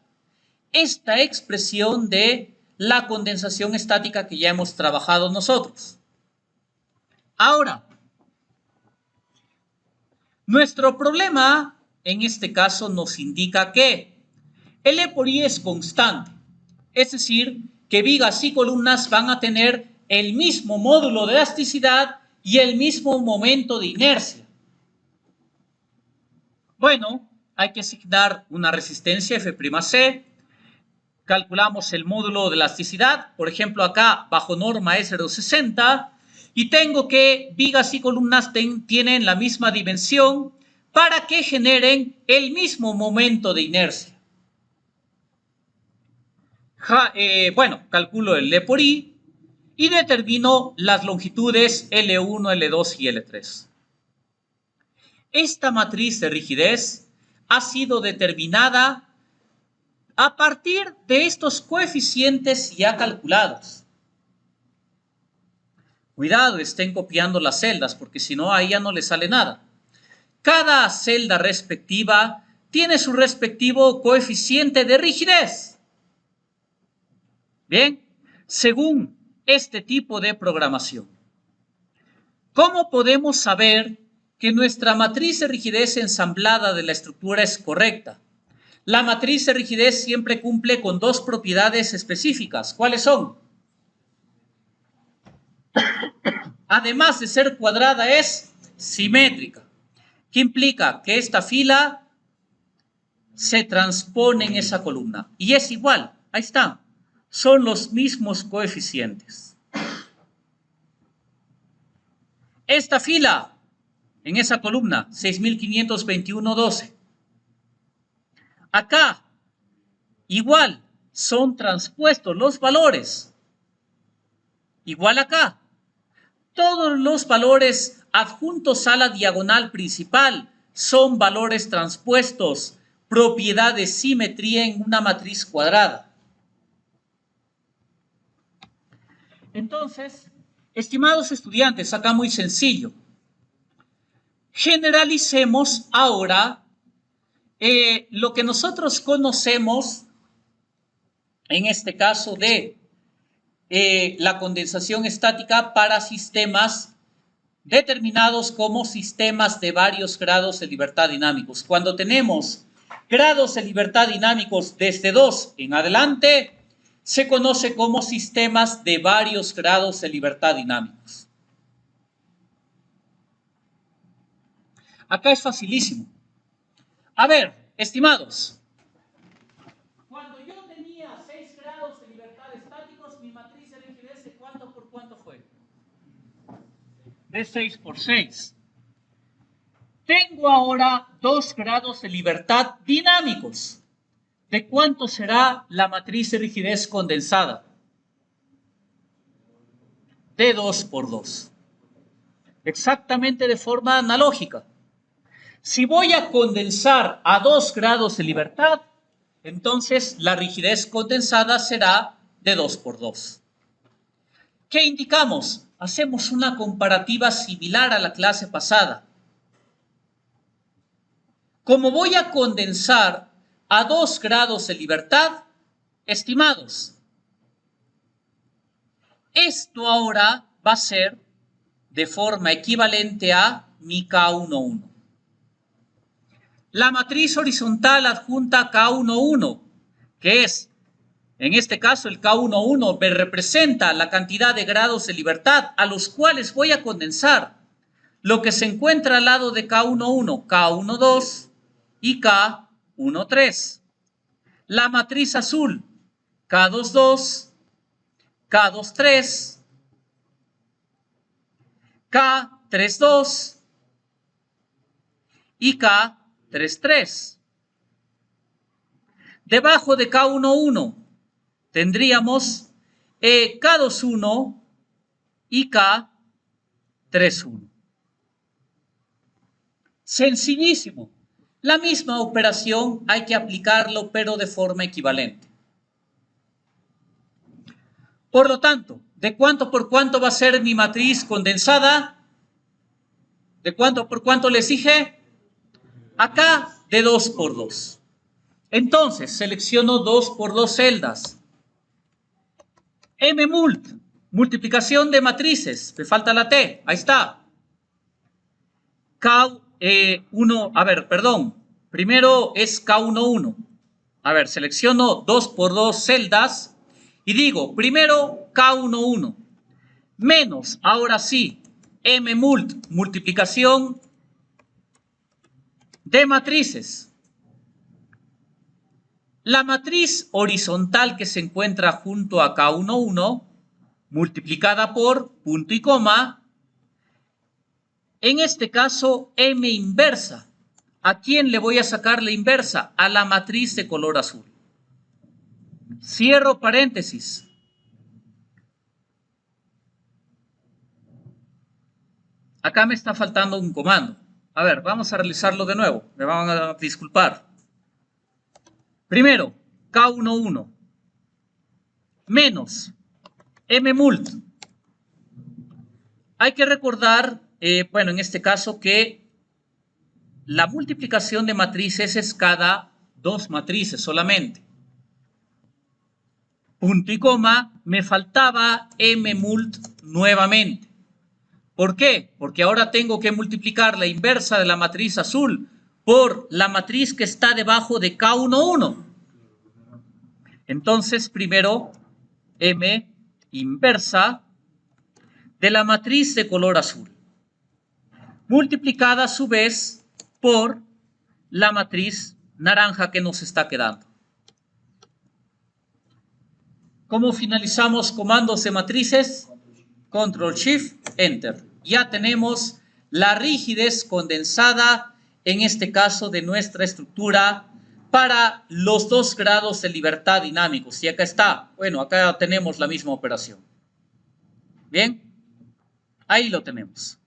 esta expresión de la condensación estática que ya hemos trabajado nosotros. Ahora, nuestro problema en este caso nos indica que el E por I es constante, es decir, que vigas y columnas van a tener el mismo módulo de elasticidad y el mismo momento de inercia. Bueno, hay que asignar una resistencia F'C. Calculamos el módulo de elasticidad. Por ejemplo, acá bajo norma es 0,60. Y tengo que vigas y columnas tienen la misma dimensión para que generen el mismo momento de inercia. Bueno, calculo el E por I. y determino las longitudes L1, L2 y L3. Esta matriz de rigidez ha sido determinada a partir de estos coeficientes ya calculados. Cuidado, estén copiando las celdas, porque si no, ahí ya no les sale nada. Cada celda respectiva tiene su respectivo coeficiente de rigidez. Bien, según este tipo de programación. ¿Cómo podemos saber que nuestra matriz de rigidez ensamblada de la estructura es correcta? La matriz de rigidez siempre cumple con dos propiedades específicas. ¿Cuáles son? Además de ser cuadrada, es simétrica. ¿Qué implica? Que esta fila se transpone en esa columna. Y es igual. Ahí está. Son los mismos coeficientes. Esta fila en esa columna, 6.521,12. Acá, igual, son transpuestos los valores. Igual acá. Todos los valores adjuntos a la diagonal principal son valores transpuestos, propiedad de simetría en una matriz cuadrada. Entonces, estimados estudiantes, acá muy sencillo. Generalicemos ahora lo que nosotros conocemos, en este caso de la condensación estática para sistemas determinados como sistemas de varios grados de libertad dinámicos. Cuando tenemos grados de libertad dinámicos desde 2 en adelante, se conoce como sistemas de varios grados de libertad dinámicos. Acá es facilísimo. A ver, estimados, cuando yo tenía 6 grados de libertad estáticos, mi matriz de rigidez de cuánto por cuánto fue. De 6 por 6. Tengo ahora 2 grados de libertad dinámicos. ¿De cuánto será la matriz de rigidez condensada? De 2 por 2. Exactamente de forma analógica. Si voy a condensar a 2 grados de libertad, entonces la rigidez condensada será de 2 por 2. ¿Qué indicamos? Hacemos una comparativa similar a la clase pasada. Como voy a condensar a 2 grados de libertad, estimados, esto ahora va a ser de forma equivalente a mi K11. La matriz horizontal adjunta a K11, que es, en este caso, el K11 me representa la cantidad de grados de libertad a los cuales voy a condensar lo que se encuentra al lado de K11, K12 y K13. La matriz azul, K22, K23, K32 y K33. Debajo de K11 tendríamos K21 y K31. Sencillísimo. La misma operación hay que aplicarlo, pero de forma equivalente. Por lo tanto, ¿de cuánto por cuánto va a ser mi matriz condensada? ¿De cuánto por cuánto les dije? Acá, de 2 por 2. Entonces, selecciono 2 por 2 celdas. M-mult, multiplicación de matrices. Me falta la T, ahí está. Primero es K11. A ver, selecciono 2 por 2 celdas y digo, primero K11 menos, ahora sí, M-mult, multiplicación de matrices. La matriz horizontal que se encuentra junto a K11 multiplicada por punto y coma, en este caso M inversa. ¿A quién le voy a sacar la inversa? A la matriz de color azul. Cierro paréntesis. Acá me está faltando un comando. A ver, vamos a realizarlo de nuevo. Me van a disculpar. Primero, K11 menos mmult. Hay que recordar, bueno, en este caso que la multiplicación de matrices es cada dos matrices solamente. Punto y coma, me faltaba mmult nuevamente. ¿Por qué? Porque ahora tengo que multiplicar la inversa de la matriz azul por la matriz que está debajo de K11. Entonces, primero, M inversa de la matriz de color azul, multiplicada a su vez por la matriz naranja que nos está quedando. ¿Cómo finalizamos comandos de matrices? Control-Shift-Enter. Ya tenemos la rigidez condensada, en este caso de nuestra estructura, para los 2 grados de libertad dinámicos. Y acá está. Bueno, acá tenemos la misma operación. Bien, ahí lo tenemos.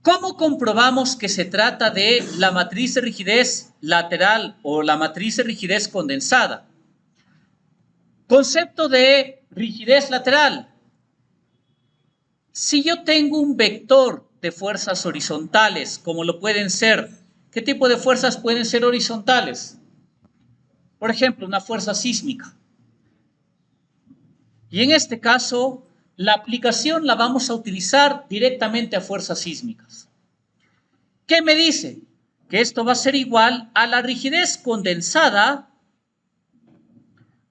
¿Cómo comprobamos que se trata de la matriz de rigidez lateral o la matriz de rigidez condensada? Concepto de rigidez lateral. Si yo tengo un vector de fuerzas horizontales, como lo pueden ser, ¿qué tipo de fuerzas pueden ser horizontales? Por ejemplo, una fuerza sísmica. Y en este caso, la aplicación la vamos a utilizar directamente a fuerzas sísmicas. ¿Qué me dice? Que esto va a ser igual a la rigidez condensada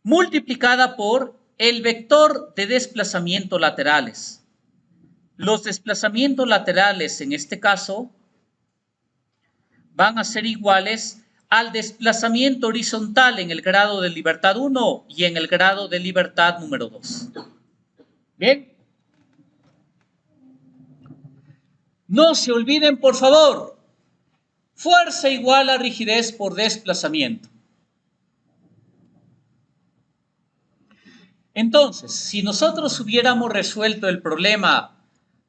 multiplicada por el vector de desplazamiento laterales. Los desplazamientos laterales en este caso van a ser iguales al desplazamiento horizontal en el grado de libertad 1 y en el grado de libertad número 2. Bien. No se olviden, por favor, fuerza igual a rigidez por desplazamiento. Entonces, si nosotros hubiéramos resuelto el problema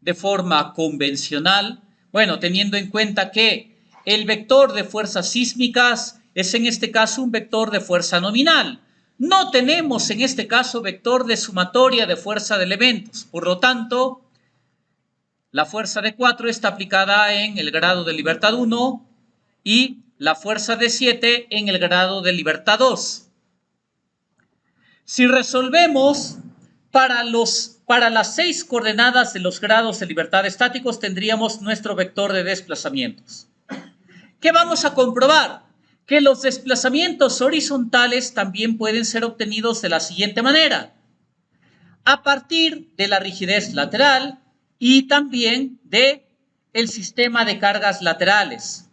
de forma convencional, bueno, teniendo en cuenta que el vector de fuerzas sísmicas es en este caso un vector de fuerza nominal. No tenemos en este caso vector de sumatoria de fuerza de elementos. Por lo tanto, la fuerza de 4 está aplicada en el grado de libertad 1 y la fuerza de 7 en el grado de libertad 2. Si resolvemos para las 6 coordenadas de los grados de libertad estáticos, tendríamos nuestro vector de desplazamientos. ¿Qué vamos a comprobar? Que los desplazamientos horizontales también pueden ser obtenidos de la siguiente manera. A partir de la rigidez lateral y también del sistema de cargas laterales.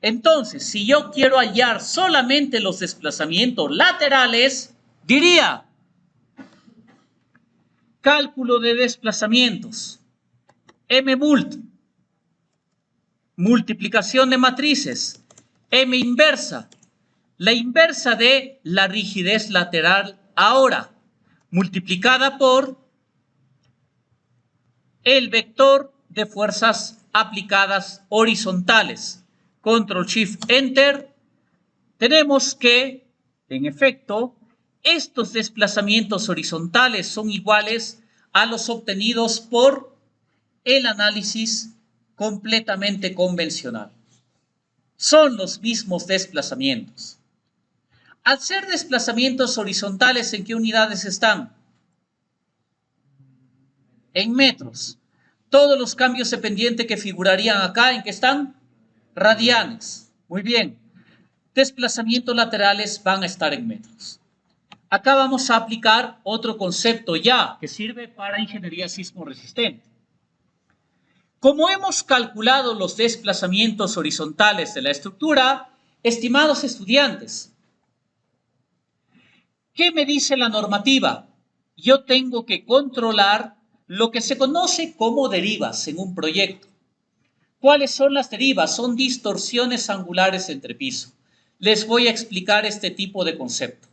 Entonces, si yo quiero hallar solamente los desplazamientos laterales, diría cálculo de desplazamientos, mmult, multiplicación de matrices, M inversa, la inversa de la rigidez lateral ahora, multiplicada por el vector de fuerzas aplicadas horizontales. Control-Shift-Enter. Tenemos que, en efecto, estos desplazamientos horizontales son iguales a los obtenidos por el análisis completamente convencional. Son los mismos desplazamientos. Al ser desplazamientos horizontales, ¿en qué unidades están? En metros. Todos los cambios de pendiente que figurarían acá, ¿en qué están? Radianes. Muy bien. Desplazamientos laterales van a estar en metros. Acá vamos a aplicar otro concepto ya que sirve para ingeniería sismo resistente. Como hemos calculado los desplazamientos horizontales de la estructura, estimados estudiantes, ¿qué me dice la normativa? Yo tengo que controlar lo que se conoce como derivas en un proyecto. ¿Cuáles son las derivas? Son distorsiones angulares entre piso. Les voy a explicar este tipo de concepto.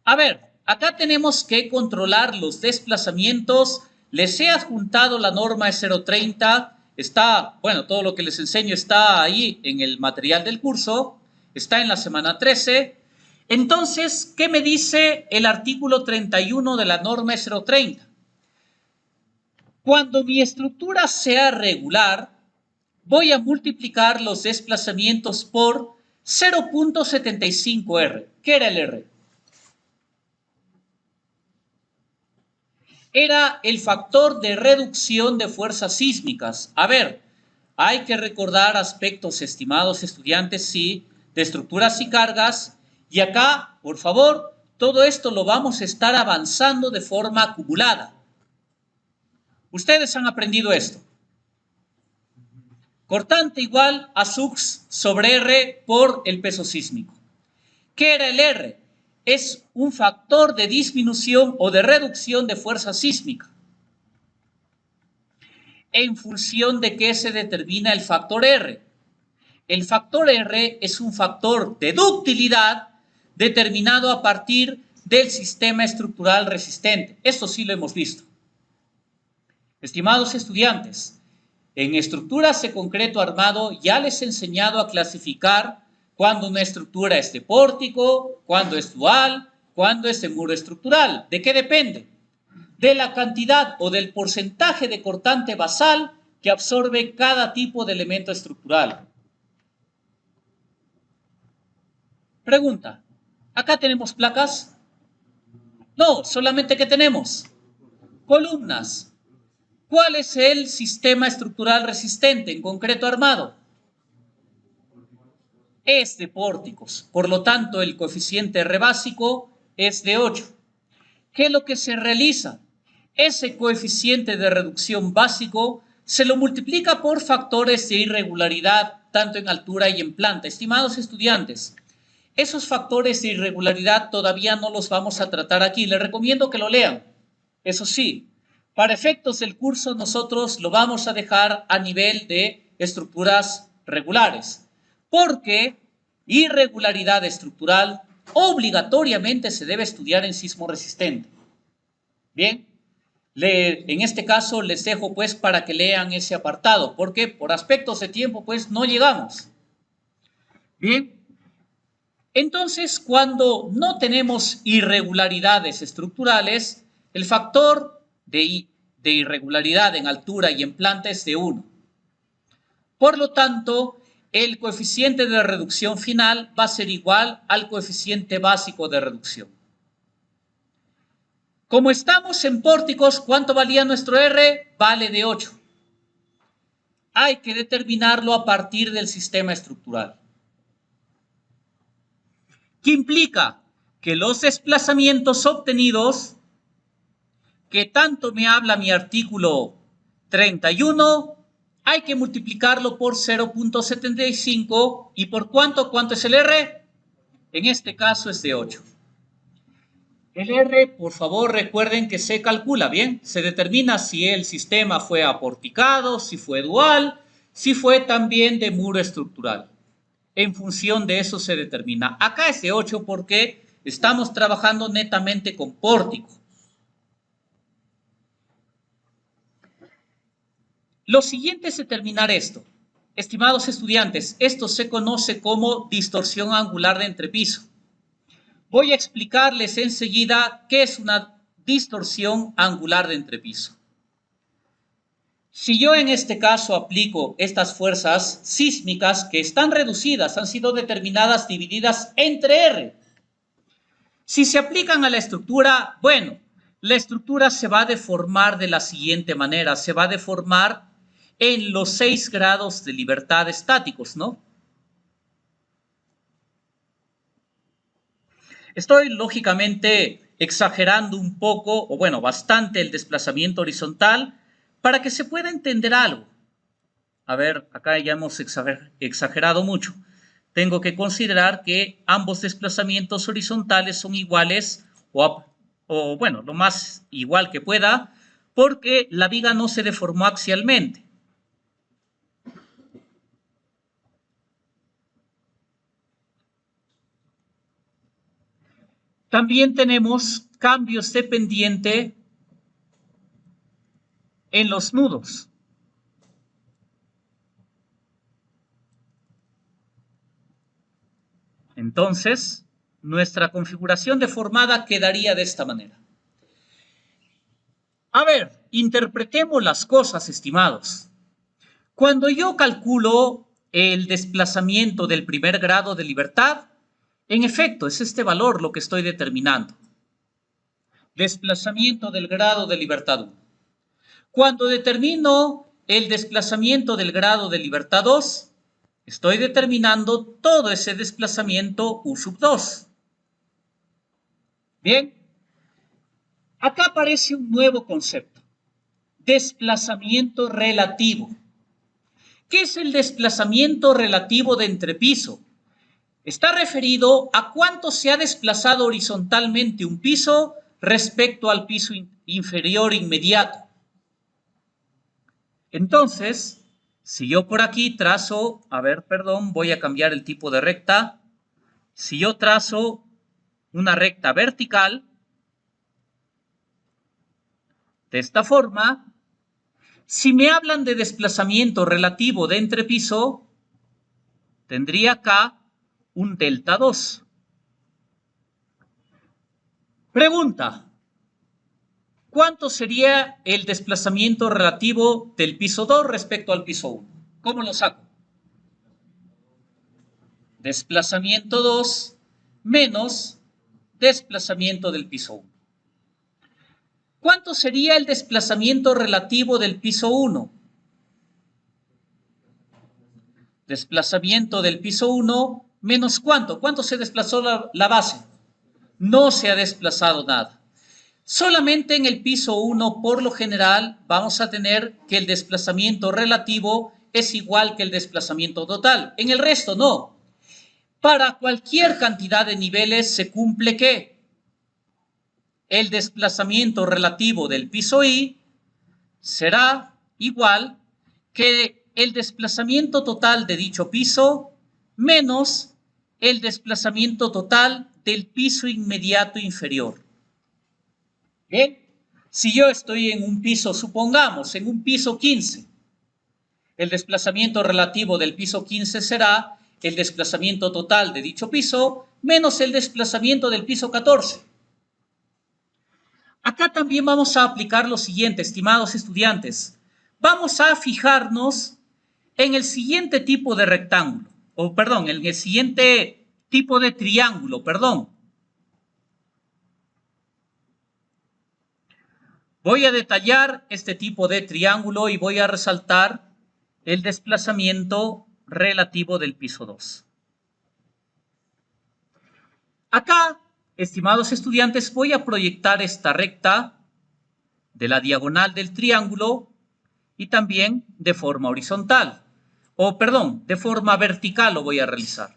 A ver, acá tenemos que controlar los desplazamientos Les he adjuntado la norma de 030. Está, bueno, todo lo que les enseño está ahí en el material del curso. Está en la semana 13. Entonces, ¿qué me dice el artículo 31 de la norma 030? Cuando mi estructura sea regular, voy a multiplicar los desplazamientos por 0.75 R. ¿Qué era el R? Era el factor de reducción de fuerzas sísmicas. A ver, hay que recordar aspectos, estimados estudiantes, sí, de estructuras y cargas. Y acá, por favor, todo esto lo vamos a estar avanzando de forma acumulada. Ustedes han aprendido esto. Cortante igual a sux sobre R por el peso sísmico. ¿Qué era el R? Es un factor de disminución o de reducción de fuerza sísmica. ¿En función de qué se determina el factor R? El factor R es un factor de ductilidad determinado a partir del sistema estructural resistente. Esto sí lo hemos visto. Estimados estudiantes, en estructuras de concreto armado ya les he enseñado a clasificar cuando una estructura es de pórtico, cuando es dual, cuando es de muro estructural. ¿De qué depende? De la cantidad o del porcentaje de cortante basal que absorbe cada tipo de elemento estructural. Pregunta, ¿acá tenemos placas? No, solamente que tenemos columnas. ¿Cuál es el sistema estructural resistente en concreto armado? Es de pórticos. Por lo tanto, el coeficiente R básico es de 8. ¿Qué es lo que se realiza? Ese coeficiente de reducción básico se lo multiplica por factores de irregularidad, tanto en altura y en planta. Estimados estudiantes, esos factores de irregularidad todavía no los vamos a tratar aquí. Les recomiendo que lo lean. Eso sí, para efectos del curso nosotros lo vamos a dejar a nivel de estructuras regulares, porque irregularidad estructural obligatoriamente se debe estudiar en sismo resistente. Bien, en este caso les dejo pues para que lean ese apartado, porque por aspectos de tiempo pues no llegamos. Bien, entonces cuando no tenemos irregularidades estructurales, el factor de irregularidad en altura y en planta es de 1. Por lo tanto, el coeficiente de reducción final va a ser igual al coeficiente básico de reducción. Como estamos en pórticos, ¿cuánto valía nuestro R? Vale de 8. Hay que determinarlo a partir del sistema estructural. ¿Qué implica? Que los desplazamientos obtenidos, que tanto me habla mi artículo 31, hay que multiplicarlo por 0.75 y por ¿cuánto es el R? En este caso es de 8. El R, por favor, recuerden que se calcula, ¿bien? Se determina si el sistema fue aporticado, si fue dual, si fue también de muro estructural. En función de eso se determina. Acá es de 8 porque estamos trabajando netamente con pórtico. Lo siguiente es determinar esto. Estimados estudiantes, esto se conoce como distorsión angular de entrepiso. Voy a explicarles enseguida qué es una distorsión angular de entrepiso. Si yo en este caso aplico estas fuerzas sísmicas que están reducidas, han sido determinadas, divididas entre R. Si se aplican a la estructura, bueno, la estructura se va a deformar de la siguiente manera, se va a deformar en los 6 grados de libertad estáticos, ¿no? Estoy lógicamente exagerando un poco, o bueno, bastante el desplazamiento horizontal para que se pueda entender algo. A ver, acá ya hemos exagerado mucho. Tengo que considerar que ambos desplazamientos horizontales son iguales o bueno, lo más igual que pueda, porque la viga no se deformó axialmente. También tenemos cambios de pendiente en los nudos. Entonces, nuestra configuración deformada quedaría de esta manera. A ver, interpretemos las cosas, estimados. Cuando yo calculo el desplazamiento del primer grado de libertad, en efecto, es este valor lo que estoy determinando. Desplazamiento del grado de libertad 1. Cuando determino el desplazamiento del grado de libertad 2, estoy determinando todo ese desplazamiento U sub 2. Bien, acá aparece un nuevo concepto, desplazamiento relativo. ¿Qué es el desplazamiento relativo de entrepiso? Está referido a cuánto se ha desplazado horizontalmente un piso respecto al piso inferior inmediato. Entonces, si yo por aquí trazo, voy a cambiar el tipo de recta. Si yo trazo una recta vertical, de esta forma, si me hablan de desplazamiento relativo de entrepiso, tendría acá un delta 2. Pregunta, ¿cuánto sería el desplazamiento relativo del piso 2 respecto al piso 1? ¿Cómo lo saco? Desplazamiento 2 menos desplazamiento del piso 1. ¿Cuánto sería el desplazamiento relativo del piso 1? Desplazamiento del piso 1 menos ¿cuánto? ¿Cuánto se desplazó la base? No se ha desplazado nada. Solamente en el piso 1, por lo general, vamos a tener que el desplazamiento relativo es igual que el desplazamiento total. En el resto, no. Para cualquier cantidad de niveles se cumple que el desplazamiento relativo del piso I será igual que el desplazamiento total de dicho piso menos el desplazamiento total del piso inmediato inferior. Bien, si yo estoy en un piso, supongamos, en un piso 15, el desplazamiento relativo del piso 15 será el desplazamiento total de dicho piso menos el desplazamiento del piso 14. Acá también vamos a aplicar lo siguiente, estimados estudiantes. Vamos a fijarnos en el siguiente tipo de rectángulo, en el siguiente tipo de triángulo, Voy a detallar este tipo de triángulo y voy a resaltar el desplazamiento relativo del piso 2. Acá, estimados estudiantes, voy a proyectar esta recta de la diagonal del triángulo y también de forma horizontal. De forma vertical lo voy a realizar.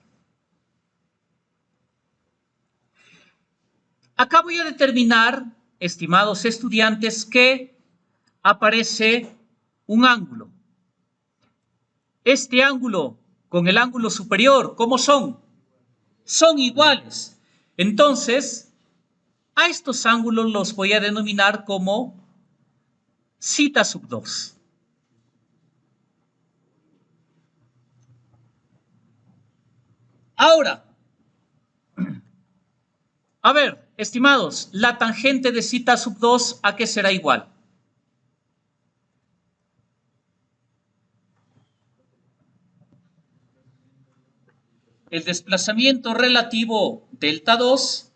Acá voy a determinar, estimados estudiantes, que aparece un ángulo. Este ángulo con el ángulo superior, ¿cómo son? Son iguales. Entonces, a estos ángulos los voy a denominar como θ sub 2. Ahora, a ver, estimados, la tangente de θ sub 2, ¿a qué será igual? El desplazamiento relativo delta 2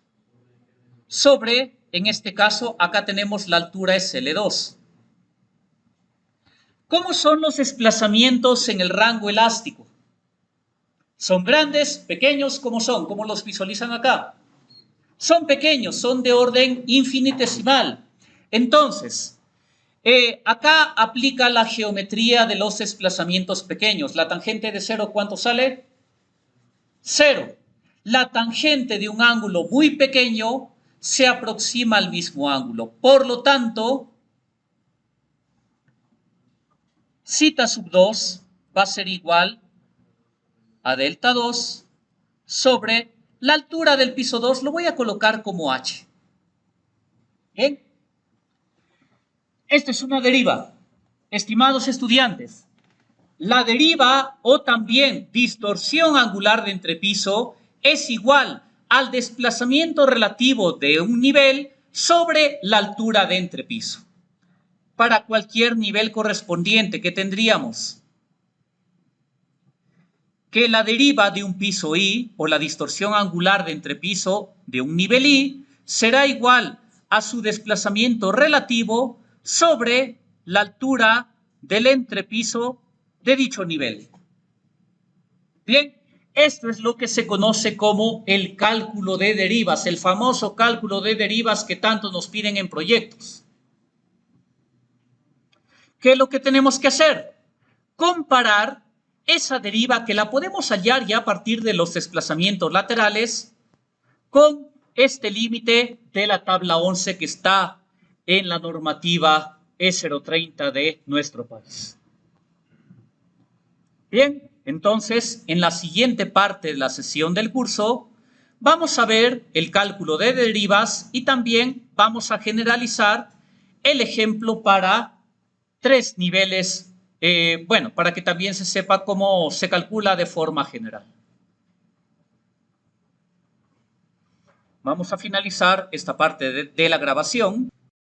sobre, en este caso, acá tenemos la altura es L2. ¿Cómo son los desplazamientos en el rango elástico? ¿Son grandes, pequeños? ¿Cómo son? ¿Cómo los visualizan acá? Son pequeños, son de orden infinitesimal. Entonces, acá aplica la geometría de los desplazamientos pequeños. La tangente de 0, ¿cuánto sale? 0. La tangente de un ángulo muy pequeño se aproxima al mismo ángulo. Por lo tanto, θ sub 2 va a ser igual a delta 2 sobre la altura del piso 2, lo voy a colocar como h. ¿Bien? Esta es una deriva. estimados estudiantes, la deriva o también distorsión angular de entrepiso es igual al desplazamiento relativo de un nivel sobre la altura de entrepiso. Para cualquier nivel correspondiente que tendríamos que la deriva de un piso I o la distorsión angular de entrepiso de un nivel I será igual a su desplazamiento relativo sobre la altura del entrepiso de dicho nivel. Bien, esto es lo que se conoce como el cálculo de derivas, el famoso cálculo de derivas que tanto nos piden en proyectos. ¿Qué es lo que tenemos que hacer? Comparar esa deriva que la podemos hallar ya a partir de los desplazamientos laterales con este límite de la tabla 11 que está en la normativa E030 de nuestro país. Bien, entonces en la siguiente parte de la sesión del curso vamos a ver el cálculo de derivas y también vamos a generalizar el ejemplo para 3 niveles, para que también se sepa cómo se calcula de forma general. Vamos a finalizar esta parte de la grabación.